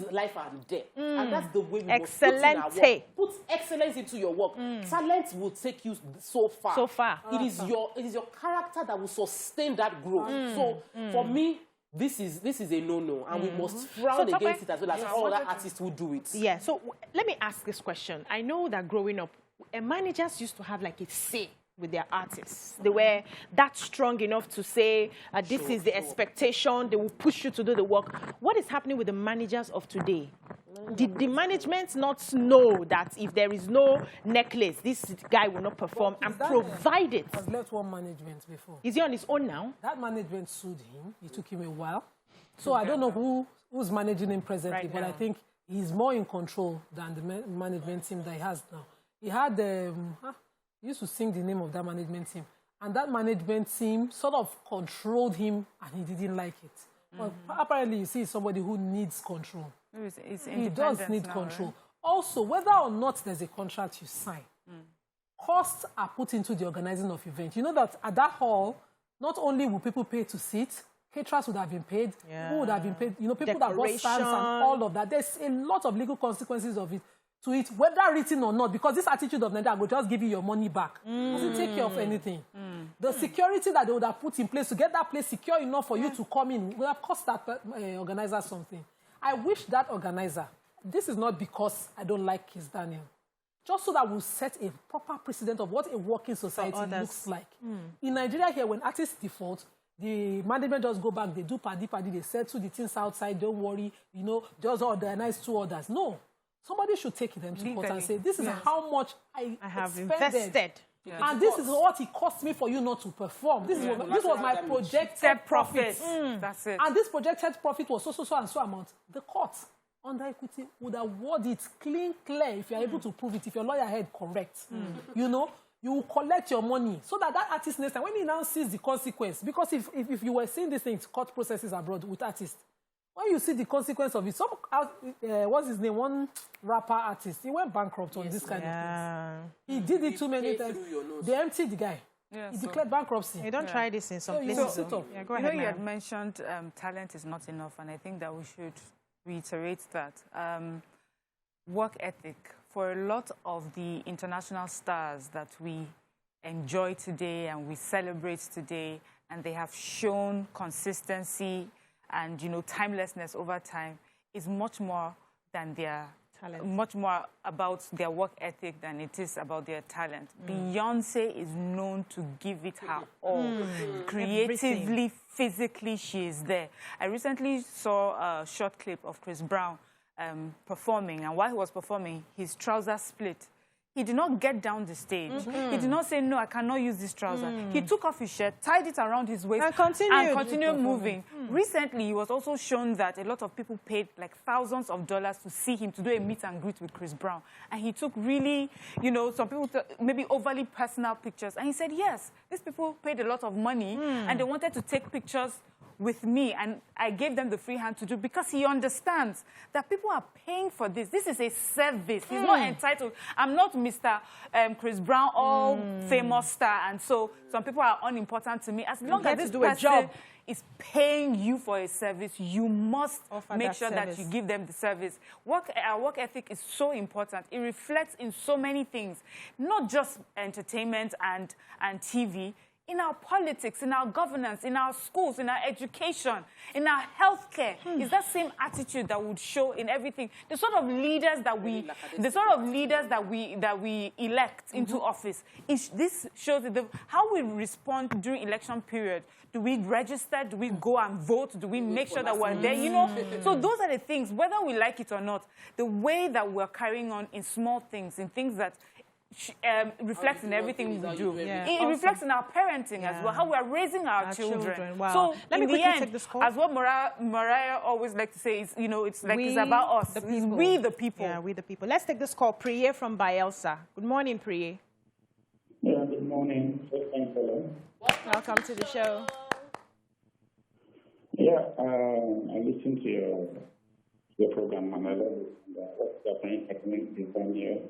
life and death. And that's the way we must put in our work. Put excellence into your work. Talent will take you so far. It is your character that will sustain that growth. So for me, this is a no-no, and we must frown against it as well as all other artists who do it. Yeah, so let me ask this question. I know that growing up, managers used to have like a say with their artists. They were that strong enough to say, this is the expectation, they will push you to do the work. What is happening with the managers of today? Did the management not know that if there is no necklace, this guy will not perform and provide it? I've left one management before. Is he on his own now? That management sued him. It took him a while. So I don't know who's managing him presently, but I think he's more in control than the management team that he has now. He had, he used to sing the name of that management team. And that management team sort of controlled him and he didn't like it. Well, apparently you see somebody who needs control. He does need control. Right? Also, whether or not there's a contract you sign, costs are put into the organizing of events. You know that at that hall, not only will people pay to sit, caterers would have been paid, who would have been paid, people that bought stands and all of that. There's a lot of legal consequences of it. To it, whether written or not, because this attitude of Nigeria will just give you your money back. Doesn't take care of anything. The security that they would have put in place to get that place secure enough for you to come in would have cost that organizer something. I wish that organizer, this is not because I don't like Kizz Daniel, just so that we'll set a proper precedent of what a working society looks like. In Nigeria here, when artists default, the management just go back, they do paddy, they settle the things outside, don't worry, just organize 2 others. No. Somebody should take them to court and say, this is how much I have invested And this is what it cost me for you not to perform. This was my projected profit. That's it. And this projected profit was so and so amount. The court, under equity, would award it clear if you're able to prove it, if your lawyer head correct. You know, you will collect your money so that artist next time, when he now sees the consequence, because if you were seeing these things, court processes abroad with artists, when you see the consequence of it, what's his name? One rapper artist, he went bankrupt on this kind of things. He did it too many times. They emptied the guy. Yeah, he declared bankruptcy. You don't try this in some places. Go ahead, you had mentioned talent is not enough, and I think that we should reiterate that. Work ethic. For a lot of the international stars that we enjoy today and we celebrate today, and they have shown consistency and, you know, timelessness over time, is much more than their talent, much more about their work ethic than it is about their talent. Beyonce is known to give it her all. Creatively, physically, she is there. I recently saw a short clip of Chris Brown performing, and while he was performing, his trousers split. He did not get down the stage. He did not say, no, I cannot use this trouser. He took off his shirt, tied it around his waist, and continued moving. Recently, he was also shown that a lot of people paid like thousands of dollars to see him, to do a meet and greet with Chris Brown. And he took really, you know, some people maybe overly personal pictures. And he said, yes, these people paid a lot of money and they wanted to take pictures with me, and I gave them the free hand to do, because he understands that people are paying for this. This is a service. He's not entitled. I'm not Mr. Chris Brown, all famous star, and so some people are unimportant to me. As long as this person is paying you for a service, you must make sure that you give them the service. Our work ethic is so important. It reflects in so many things, not just entertainment and TV. In our politics, in our governance, in our schools, in our education, in our healthcare, is that same attitude that would show in everything. The sort of leaders that we elect into office. This shows how we respond during election period. Do we register? Do we go and vote? Do we make sure that we're there? You know, so those are the things. Whether we like it or not, the way that we're carrying on in small things, in things that reflects in everything we do. It reflects in our parenting as well, how we are raising our children. Wow. So let me quickly take this call. As what Mariah always like to say is, you know, it's like it's about us. We the people. Yeah, we the people. Let's take this call. Priye from Bielsa. Good morning, Priye. Yeah, good morning. Welcome to the show. Yeah, I listened to your program, and I love it. What's happening in Tanzania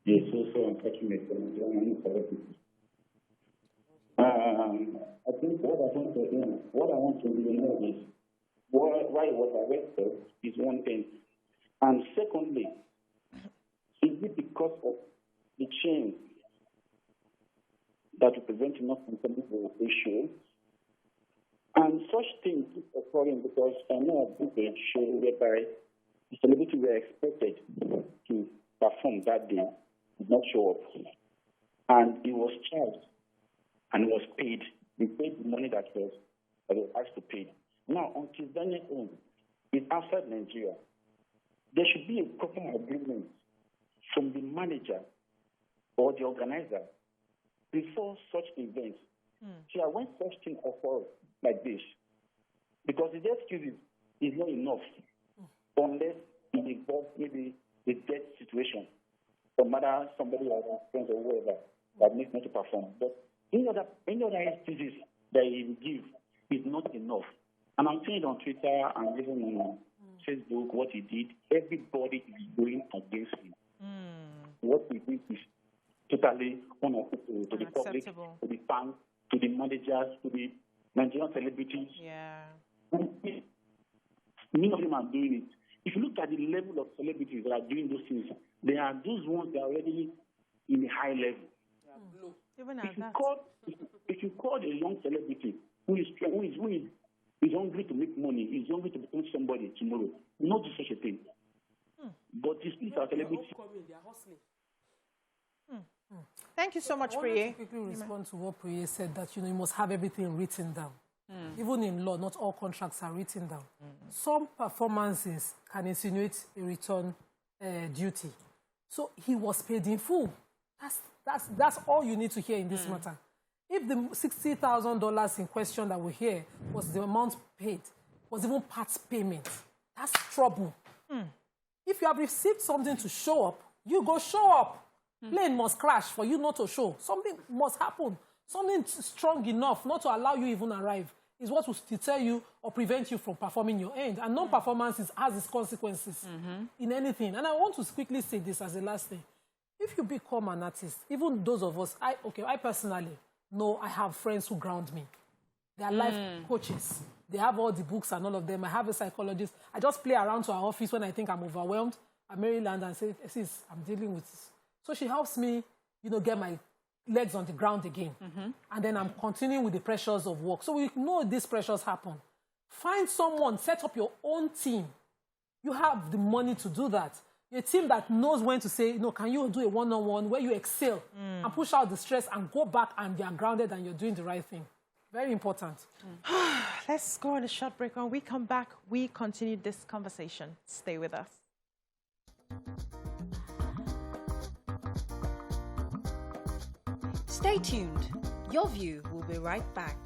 is also unfortunate for Nigerian and other people. I think what I want to know is why it was arrested is one thing, and secondly, is it because of the change that will prevent enough from coming to the issue? And such things keep occurring because I know a book show whereby the celebrity were expected to perform that day, did not show up. And he was charged and was paid. He paid the money that was asked to pay. Now, on Kizz Daniel's own, it's outside Nigeria. There should be a proper agreement from the manager or the organizer before such events. So when such things occur like this, because the excuse is not enough unless it involves maybe a death situation, or matter somebody like a friend or whatever that needs not to perform. But any other excuses that he will give is not enough. And I'm seeing it on Twitter and even on Facebook what he did. Everybody is going against him. What he did is totally unacceptable to the public, to the fans, to the managers, to the Nigerian celebrities. Many of them are doing it. If you look at the level of celebrities that are doing those things, they are those ones that are already in a high level. If you call a young celebrity who is hungry to make money, is hungry to become somebody tomorrow, not do such a thing. But these people are celebrities. Thank you so much, Priye. I want to quickly respond to what Priye said, that you must have everything written down. Even in law, not all contracts are written down. Some performances can insinuate a return duty. So he was paid in full. That's all you need to hear in this matter. If the $60,000 in question that we hear was the amount paid, was even part payment, that's trouble. If you have received something to show up, you go show up. Plane must crash for you not to show. Something must happen. Something strong enough not to allow you even arrive is what will deter you or prevent you from performing your end. And non-performance has its consequences in anything. And I want to quickly say this as the last thing. If you become an artist, even those of us, I personally know I have friends who ground me. They are life coaches. They have all the books and all of them. I have a psychologist. I just play around to our office when I think I'm overwhelmed. I Maryland and say, sis, I'm dealing with this. So she helps me, get my legs on the ground again. And then I'm continuing with the pressures of work. So we know these pressures happen. Find someone, set up your own team. You have the money to do that. A team that knows when to say, can you do a one-on-one where you excel and push out the stress and go back and you are grounded and you're doing the right thing. Very important. Let's go on a short break. When we come back, we continue this conversation. Stay with us. Stay tuned. Your View will be right back.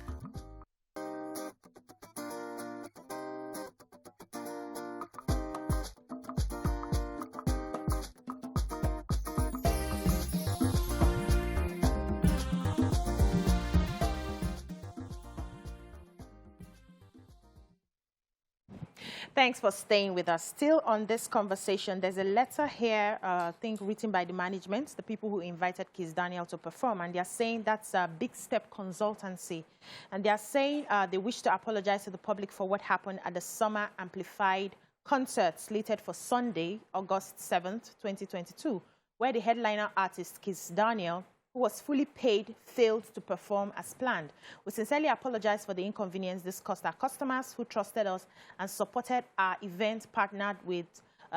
Thanks for staying with us. Still on this conversation, there's a letter here, I think, written by the management, the people who invited Kizz Daniel to perform, and they're saying that's a Big Step Consultancy. And they're saying they wish to apologize to the public for what happened at the Summer Amplified concert slated for Sunday, August 7th, 2022, where the headliner artist, Kizz Daniel, who was fully paid, failed to perform as planned. We sincerely apologize for the inconvenience this caused our customers who trusted us and supported our event partnered with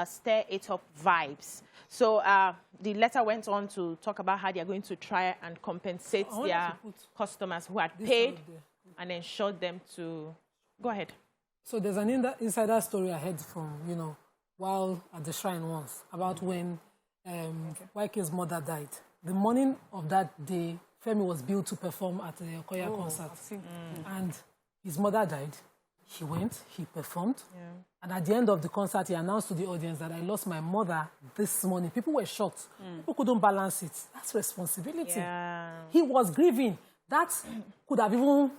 Stir It Up Vibes. So the letter went on to talk about how they are going to try and compensate their customers who had paid and ensured them to... Go ahead. So there's an insider story ahead from, while at the shrine once, about when YK's mother died. The morning of that day, Femi was billed to perform at the Okoya concert. And his mother died. He went, he performed. And at the end of the concert, he announced to the audience that I lost my mother this morning. People were shocked. People couldn't balance it. That's responsibility. He was grieving. That could have even,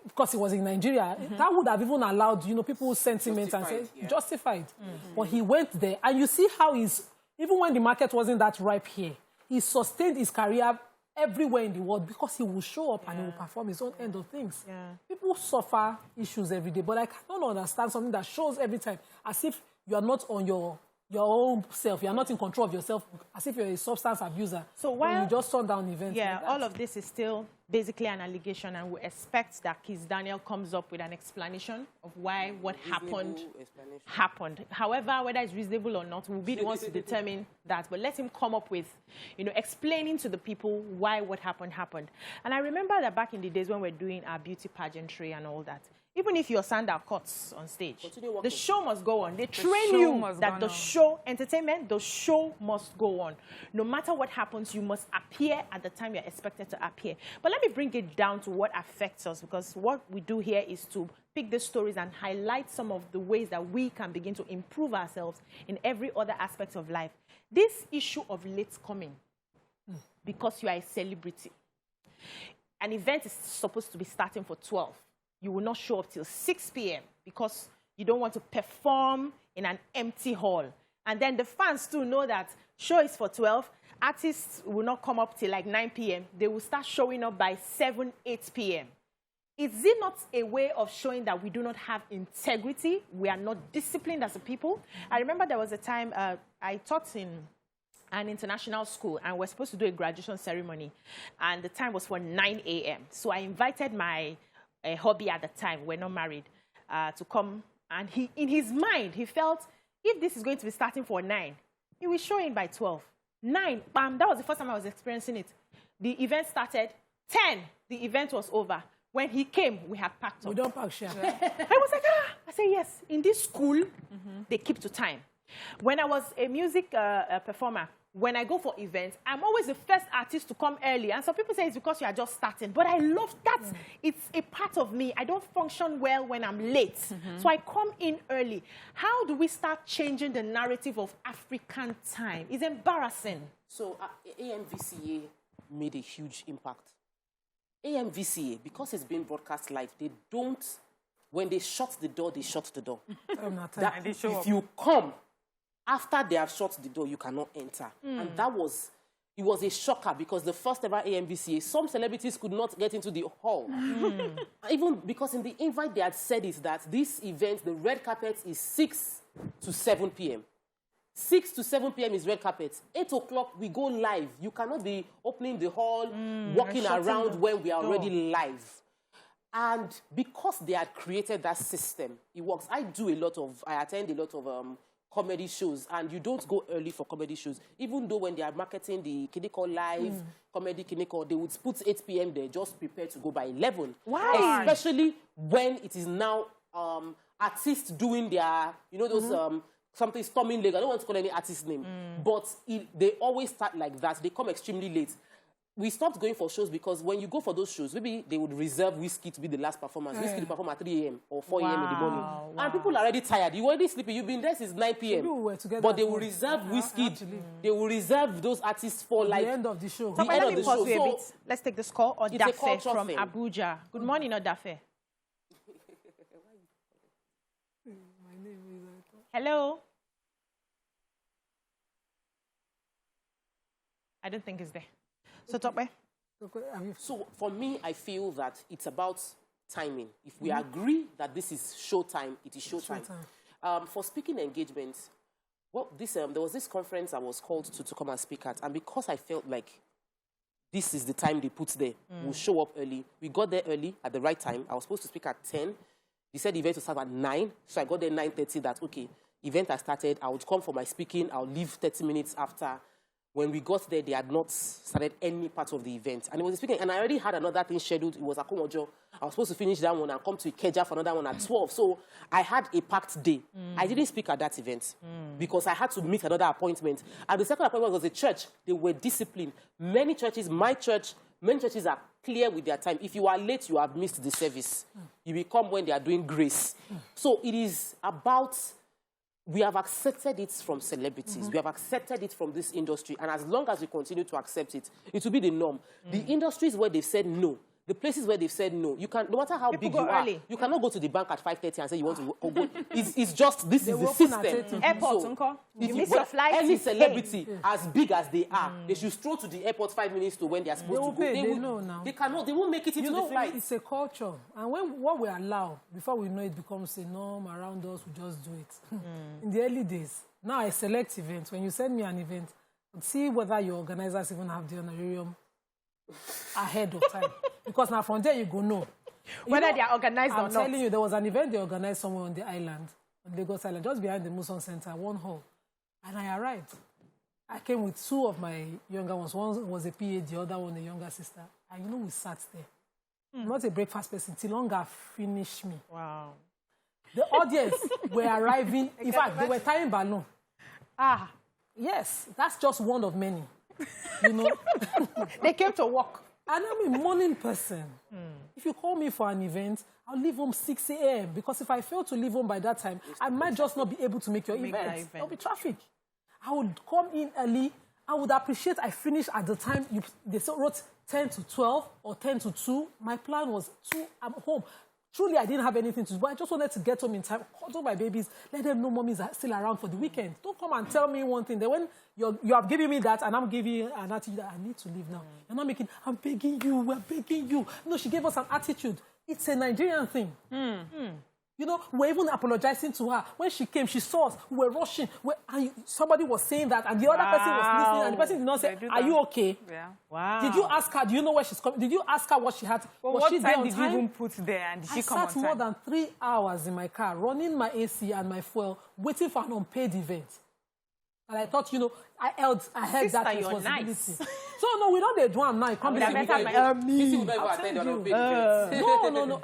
because he was in Nigeria, that would have even allowed, people's sentiments and say, justified. But he went there. And you see how even when the market wasn't that ripe here, he sustained his career everywhere in the world because he will show up and he will perform his own end of things. People suffer issues every day, but I cannot understand something that shows every time as if you are not on your own self, you are not in control of yourself, as if you're a substance abuser. So while you just turn down events. Yeah, like all of this is still basically an allegation, and we expect that Kizz Daniel comes up with an explanation of why what happened. However, whether it's reasonable or not, we'll be the ones to determine that. But let him come up with, explaining to the people why what happened. And I remember that back in the days when we're doing our beauty pageantry and all that, even if your sandal cuts on stage, the show must go on. They train you that the show, entertainment, the show must go on. No matter what happens, you must appear at the time you're expected to appear. But let me bring it down to what affects us, because what we do here is to pick the stories and highlight some of the ways that we can begin to improve ourselves in every other aspect of life. This issue of late coming, because you are a celebrity, an event is supposed to be starting for 12. You will not show up till 6 p.m. because you don't want to perform in an empty hall. And then the fans too know that show is for 12. Artists will not come up till like 9 p.m. They will start showing up by 7, 8 p.m. Is it not a way of showing that we do not have integrity? We are not disciplined as a people? I remember there was a time I taught in an international school, and we're supposed to do a graduation ceremony. And the time was for 9 a.m. So I invited my hubby at the time, we're not married, to come. And in his mind, he felt, if this is going to be starting for 9, he will show in by 12. 9, bam, that was the first time I was experiencing it. The event started, 10, the event was over. When he came, we had packed up. We don't pack share. I was like, I said, yes, in this school, they keep to time. When I was a music performer, when I go for events, I'm always the first artist to come early. And some people say it's because you are just starting. But I love that. It's a part of me. I don't function well when I'm late. So I come in early. How do we start changing the narrative of African time? It's embarrassing. So AMVCA made a huge impact. AMVCA, because it's being broadcast live, they don't, when they shut the door, they shut the door. If you come after they have shut the door, you cannot enter. And it was a shocker because the first ever AMVCA, some celebrities could not get into the hall. Even because in the invite they had said is that this event, the red carpet is 6 to 7 p.m. 6 to 7 p.m. is red carpet. 8 o'clock, we go live. You cannot be opening the hall, walking around when we are already live. And because they had created that system, it works. I attend a lot of comedy shows, and you don't go early for comedy shows. Even though when they are marketing the Kiniko Live, comedy Kiniko, they would put 8 p.m. there, just prepare to go by 11. Why? Especially when it is now artists doing their, those something storming leg. I don't want to call any artist name, but they always start like that. They come extremely late. We stopped going for shows because when you go for those shows, maybe they would reserve Whiskey to be the last performance. Whiskey to perform at 3 a.m. or 4 a.m. in the morning. And people are already tired. You're already sleeping. You've been there since 9 p.m. But they will reserve Whiskey. They will reserve those artists for like... the end of the show. So let me pause you a bit. Let's take this call. Odafe from Abuja. Good morning, Odafe. Hello? I don't think it's there. So, Tope? So, for me, I feel that it's about timing. If we agree that this is showtime, it is showtime. For speaking engagements, well, there was this conference I was called to come and speak at, and because I felt like this is the time they put there, we'll show up early. We got there early at the right time. I was supposed to speak at 10. They said the event would start at 9, so I got there 9:30. That, okay, event has started. I would come for my speaking. I'll leave 30 minutes after. When we got there, they had not started any part of the event. And it was speaking, and I already had another thing scheduled. It was a Akomojo. I was supposed to finish that one and come to Ikeja for another one at 12. So I had a packed day. I didn't speak at that event because I had to meet another appointment. And the second appointment was a church. They were disciplined. Many churches, my church, many churches are clear with their time. If you are late, you have missed the service. You will come when they are doing grace. So it is about... We have accepted it from celebrities. We have accepted it from this industry. And as long as we continue to accept it, it will be the norm. The industries where they've said no, the places where they've said no, you can, no matter how big you are, you cannot go to the bank at 5:30 and say you want to go. It's just, this is the system. Airport, you miss your flight. Any celebrity, as big as they are, they should stroll to the airport 5 minutes to when they are supposed to go. They won't make it into the flight. It's a culture. And what we allow, before we know it becomes a norm around us, we just do it. In the early days, now I select events. When you send me an event, see whether your organizers even have the honorarium ahead of time. Because now from there you go know. Whether they are organized or not. I'm telling you, there was an event they organized somewhere on the island, on Lagos Island, just behind the Muson Center, one hall. And I arrived. I came with 2 of my younger ones. One was a PA, the other one a younger sister. And we sat there. I'm not a breakfast person. Tilonga finished me. Wow. The audience were arriving. In fact, they were tying balloon. Yes, that's just one of many. They came to work. And I'm a morning person. If you call me for an event, I'll leave home 6 a.m. because if I fail to leave home by that time, I might just not be able to make your event. There'll be traffic. I would come in early. I would appreciate I finish at the time they wrote 10 to 12 or 10 to 2. My plan was 2, I'm home. Truly, I didn't have anything to do. I just wanted to get home in time, cuddle my babies, let them know mommy's still around for the weekend. Don't come and tell me one thing. Then when you have given me that and I'm giving you an attitude that I need to leave now. You're not making, I'm begging you, we're begging you. No, she gave us an attitude. It's a Nigerian thing. We're even apologizing to her. When she came, she saw us. We were rushing. And somebody was saying that, and the other person was listening, and the person did not say, are you okay? Yeah. Wow. Did you ask her, do you know where she's coming? Did you ask her what she had? Well, what time did you even put there, and did she come on time? I sat more than 3 hours in my car, running my AC and my fuel, waiting for an unpaid event. And I thought, I held that responsibility. Nice. So no, we don't do them now. Come This will never attend on unpaid events. No.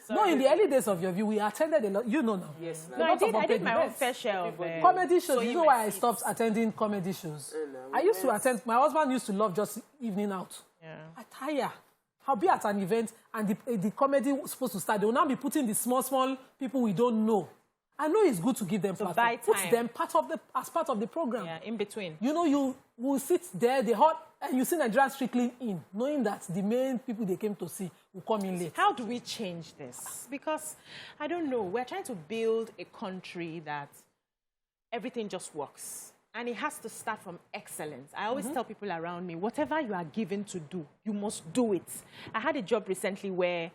No, in the early days of Your View, we attended a lot. You know now. Yes. No, I did my own fair share of comedy shows. You know why I stopped attending comedy shows? I used to attend. My husband used to love just evening out. Yeah. I tire. I'll be at an event and the comedy was supposed to start. They will now be putting the small people we don't know. I know it's good to give them platform. Put them as part of the program. Yeah, in between. You know, you will sit there, and you see Nigerians trickling in, knowing that the main people they came to see will come in late. How do we change this? Because, I don't know, we're trying to build a country that everything just works. And it has to start from excellence. I always tell people around me, whatever you are given to do, you must do it. I had a job recently where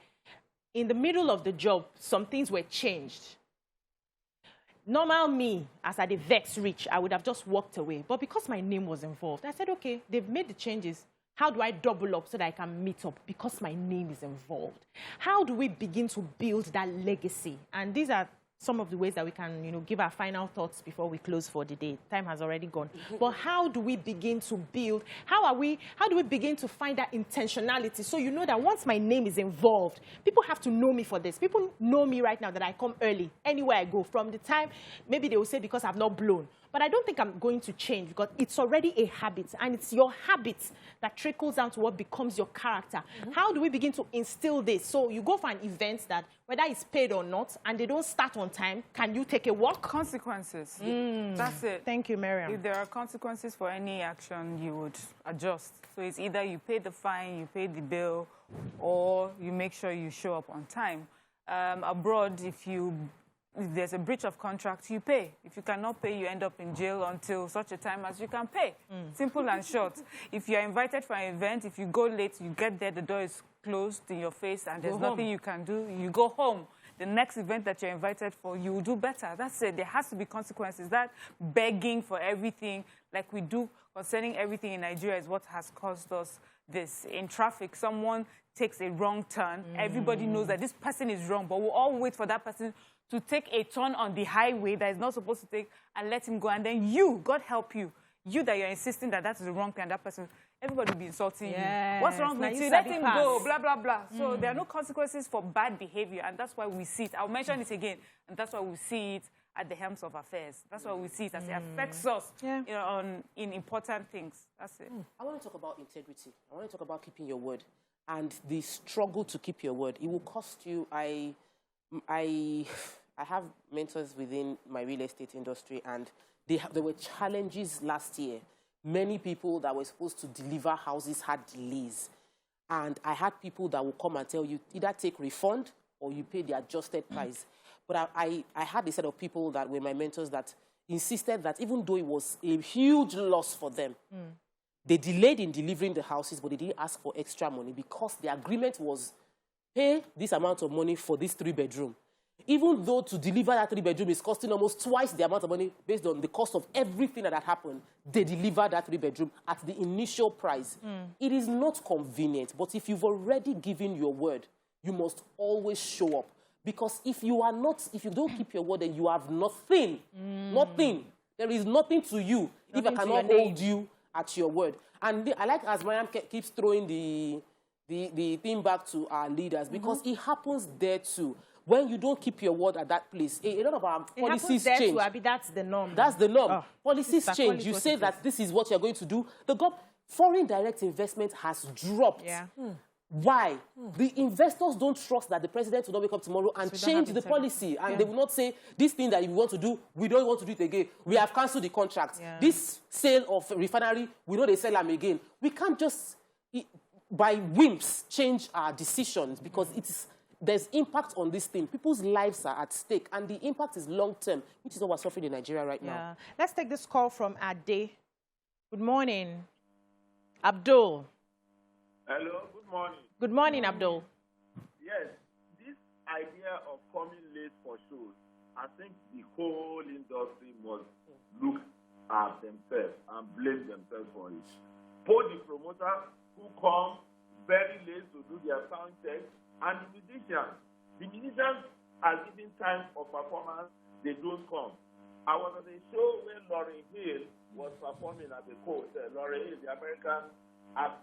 in the middle of the job, some things were changed. Normal me, as at the vex reach, I would have just walked away. But because my name was involved, I said, okay, they've made the changes. How do I double up so that I can meet up? Because my name is involved. How do we begin to build that legacy? And these are some of the ways that we can, give our final thoughts before we close for the day. Time has already gone. But how do we begin to build? How do we begin to find that intentionality? So you know that once my name is involved, people have to know me for this. People know me right now that I come early anywhere I go. From the time, maybe they will say because I've not blown. But I don't think I'm going to change because it's already a habit. And it's your habit that trickles down to what becomes your character. How do we begin to instill this? So you go for an event that, whether it's paid or not, and they don't start on time, can you take a walk? Consequences. That's it. Thank you, Miriam. If there are consequences for any action, you would adjust. So it's either you pay the fine, you pay the bill, or you make sure you show up on time. Abroad, if there's a breach of contract, you pay. If you cannot pay, you end up in jail until such a time as you can pay. Simple and short. If you're invited for an event, if you go late, you get there, the door is closed in your face, and there's nothing you can do. You go home. The next event that you're invited for, you will do better. That's it. There has to be consequences. That begging for everything, like we do concerning everything in Nigeria, is what has caused us this. In traffic, someone takes a wrong turn. Everybody knows that this person is wrong, but we'll all wait for that person to take a turn on the highway that is not supposed to take and let him go. And then you, God help you, you that you're insisting that that is the wrong thing, and that person, everybody will be insulting you. What's wrong with you? Let him go, blah, blah, blah. So there are no consequences for bad behavior, and that's why we see it. I'll mention it again, and that's why we see it at the helms of affairs. That's why we see it as it affects us in important things. That's it. I want to talk about integrity. I want to talk about keeping your word and the struggle to keep your word. It will cost you. I have mentors within my real estate industry, and there were challenges last year. Many people that were supposed to deliver houses had delays. And I had people that will come and tell you, either take refund or you pay the adjusted price. But I had a set of people that were my mentors that insisted that even though it was a huge loss for them, they delayed in delivering the houses, but they didn't ask for extra money because the agreement was pay this amount of money for this 3-bedroom. Even though to deliver that 3-bedroom is costing almost twice the amount of money based on the cost of everything that had happened, they delivered that 3-bedroom at the initial price. It is not convenient, but if you've already given your word, you must always show up. Because if you don't keep your word, then you have nothing. Nothing. There is nothing to you if I cannot hold you at your word. And I like as Mariam keeps throwing the thing back to our leaders, because it happens there too. When you don't keep your word at that place, a lot of our policies change. That's the norm. That's the norm. Policies change. You say that this is what you're going to do. Foreign direct investment has dropped. Why? The investors don't trust that the president will not wake up tomorrow and change the policy. And they will not say, this thing that you want to do, we don't want to do it again. We have cancelled the contract. This sale of refinery, we know they sell them again. We can't just, by whims, change our decisions, because there's impact on this thing. People's lives are at stake, and the impact is long-term, which is what we're suffering in Nigeria right now. Let's take this call from Ade. Good morning. Abdul. Hello, good morning. Good morning, Abdul. Yes, this idea of coming late for shows, I think the whole industry must look at themselves and blame themselves for it. Both the promoters who come very late to do their sound check, and the musicians. The musicians are given time of performance, they don't come. I was at a show where Lauryn Hill was performing at the coast. Lauryn Hill, the American at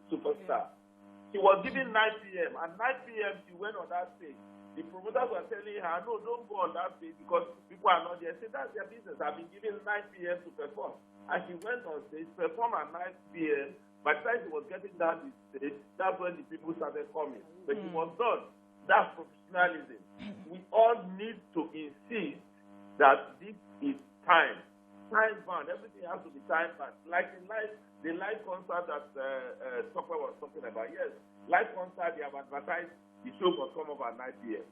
Superstar. She was given 9 p.m. At 9 p.m., she went on that stage. The promoters were telling her, no, don't go on that stage because people are not there. Say, that's their business. I've been given 9 p.m. to perform. And she went on stage, performed at 9 p.m. By the time she was getting down the stage, that's when the people started coming. But she was done. That's professionalism. We all need to insist that this is time. Time-bound. Everything has to be time-bound. Like in life, the live concert that Tokwe was talking about. Yes, live concert, they have advertised the show must come up at 9 p.m.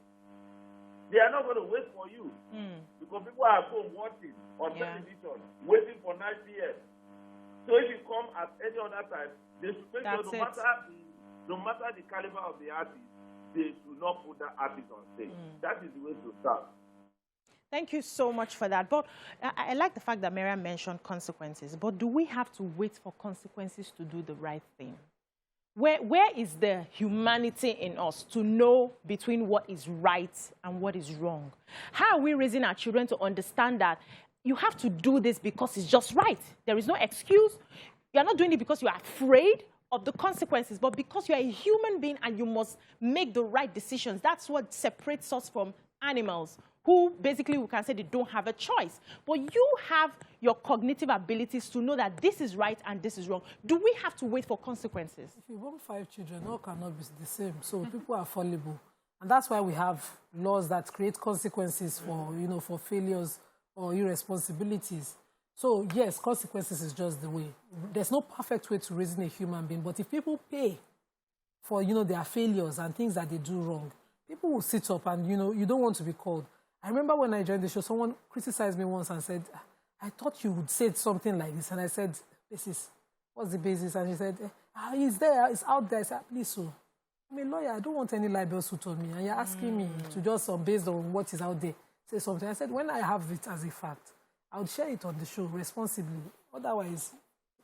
They are not going to wait for you because people are at home watching on television, waiting for 9 p.m. So if you come at any other time, they should make sure no matter the caliber of the artist, they should not put that artist on stage. That is the way to start. Thank you so much for that. But I like the fact that Mariam mentioned consequences. But do we have to wait for consequences to do the right thing? Where is the humanity in us to know between what is right and what is wrong? How are we raising our children to understand that you have to do this because it's just right? There is no excuse. You're not doing it because you are afraid of the consequences, but because you're a human being and you must make the right decisions. That's what separates us from animals, who basically we can say they don't have a choice. But you have your cognitive abilities to know that this is right and this is wrong. Do we have to wait for consequences? If you want 5 children, all cannot be the same. So people are fallible. And that's why we have laws that create consequences for, you know, for failures or irresponsibilities. So yes, consequences is just the way. There's no perfect way to raising a human being. But if people pay for, you know, their failures and things that they do wrong, people will sit up and, you know, you don't want to be called. I remember when I joined the show, someone criticized me once and said, I thought you would say something like this. And I said, what's the basis? And he said, it's there, it's out there. I said, please, so. I'm a lawyer, I don't want any libel suit on me. And you're asking me to just, based on what is out there, say something. I said, when I have it as a fact, I would share it on the show responsibly. Otherwise,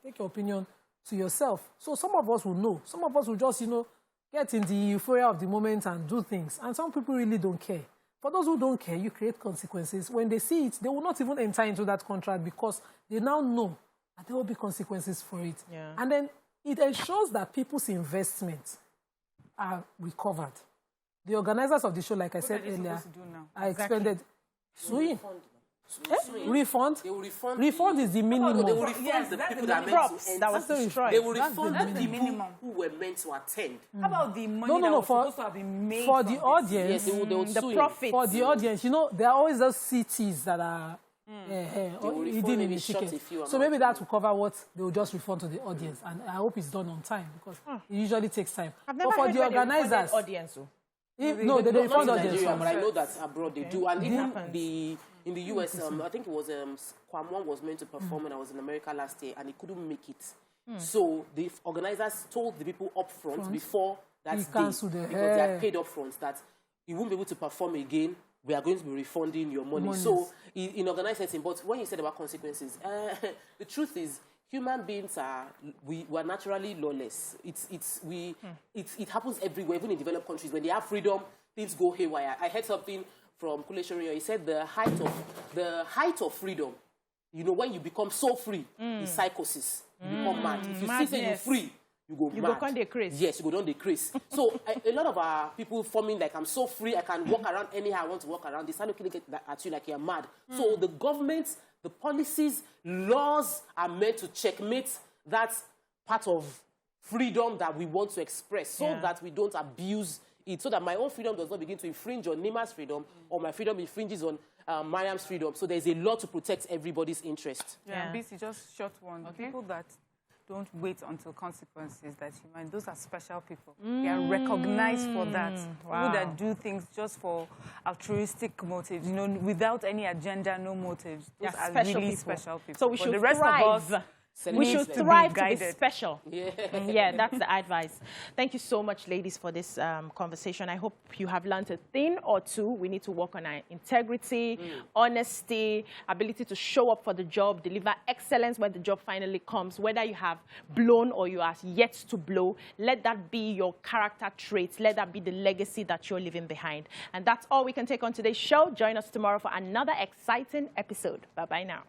take your opinion to yourself. So some of us will know. Some of us will just, you know, get in the euphoria of the moment and do things. And some people really don't care. For those who don't care, you create consequences. When they see it, they will not even enter into that contract because they now know that there will be consequences for it. Yeah. And then it ensures that people's investments are recovered. The organizers of the show, like I said earlier, are expended. Suing. Refund? They will refund. Refund is the minimum. They will refund the people that are meant to end. That was destroyed. They will refund the people who were meant to attend. How about the money that was supposed to have been made for the audience? Yes, they will the profits. For the audience, you know, there are always those CTs that are hidden in the ticket. So maybe that will cover what they will just refund to the audience. And I hope it's done on time because it usually takes time. I've never but for heard the organizers, audience. No, they don't refund audience. But I know that abroad they do. And even in the US, I think it was Kwamon was meant to perform when I was in America last year, and he couldn't make it. So the organizers told the people up front before that day, because they had paid up front, that you won't be able to perform again. We are going to be refunding your money. So in organized setting, but when you said about consequences, the truth is, human beings we are naturally lawless. It happens everywhere, even in developed countries. When they have freedom, things go haywire. I heard something from Kule Shoriyo. He said the height of freedom, you know, when you become so free, is psychosis. You become mad. If you see you're free, you go mad. You go down the craze. Yes, you go down the craze. So a lot of our people forming like, I'm so free, I can walk around anyhow I want to walk around. They start looking at you like you're mad. So the government, the policies, laws are meant to checkmate that part of freedom that we want to express so that we don't abuse it, so that my own freedom does not begin to infringe on Nima's freedom or my freedom infringes on Mariam's freedom. So there's a law to protect everybody's interest. Yeah, BC, just short one. Okay. People that don't wait until consequences that you mind, those are special people. They are recognized for that. Wow. People that do things just for altruistic motives, you know, without any agenda, no motives. Those are really special people. So we should the rest of us, we should strive to be special. Yeah, that's the advice. Thank you so much, ladies, for this conversation. I hope you have learned a thing or two. We need to work on our integrity, honesty, ability to show up for the job, deliver excellence when the job finally comes. Whether you have blown or you are yet to blow, let that be your character traits. Let that be the legacy that you're leaving behind. And that's all we can take on today's show. Join us tomorrow for another exciting episode. Bye-bye now.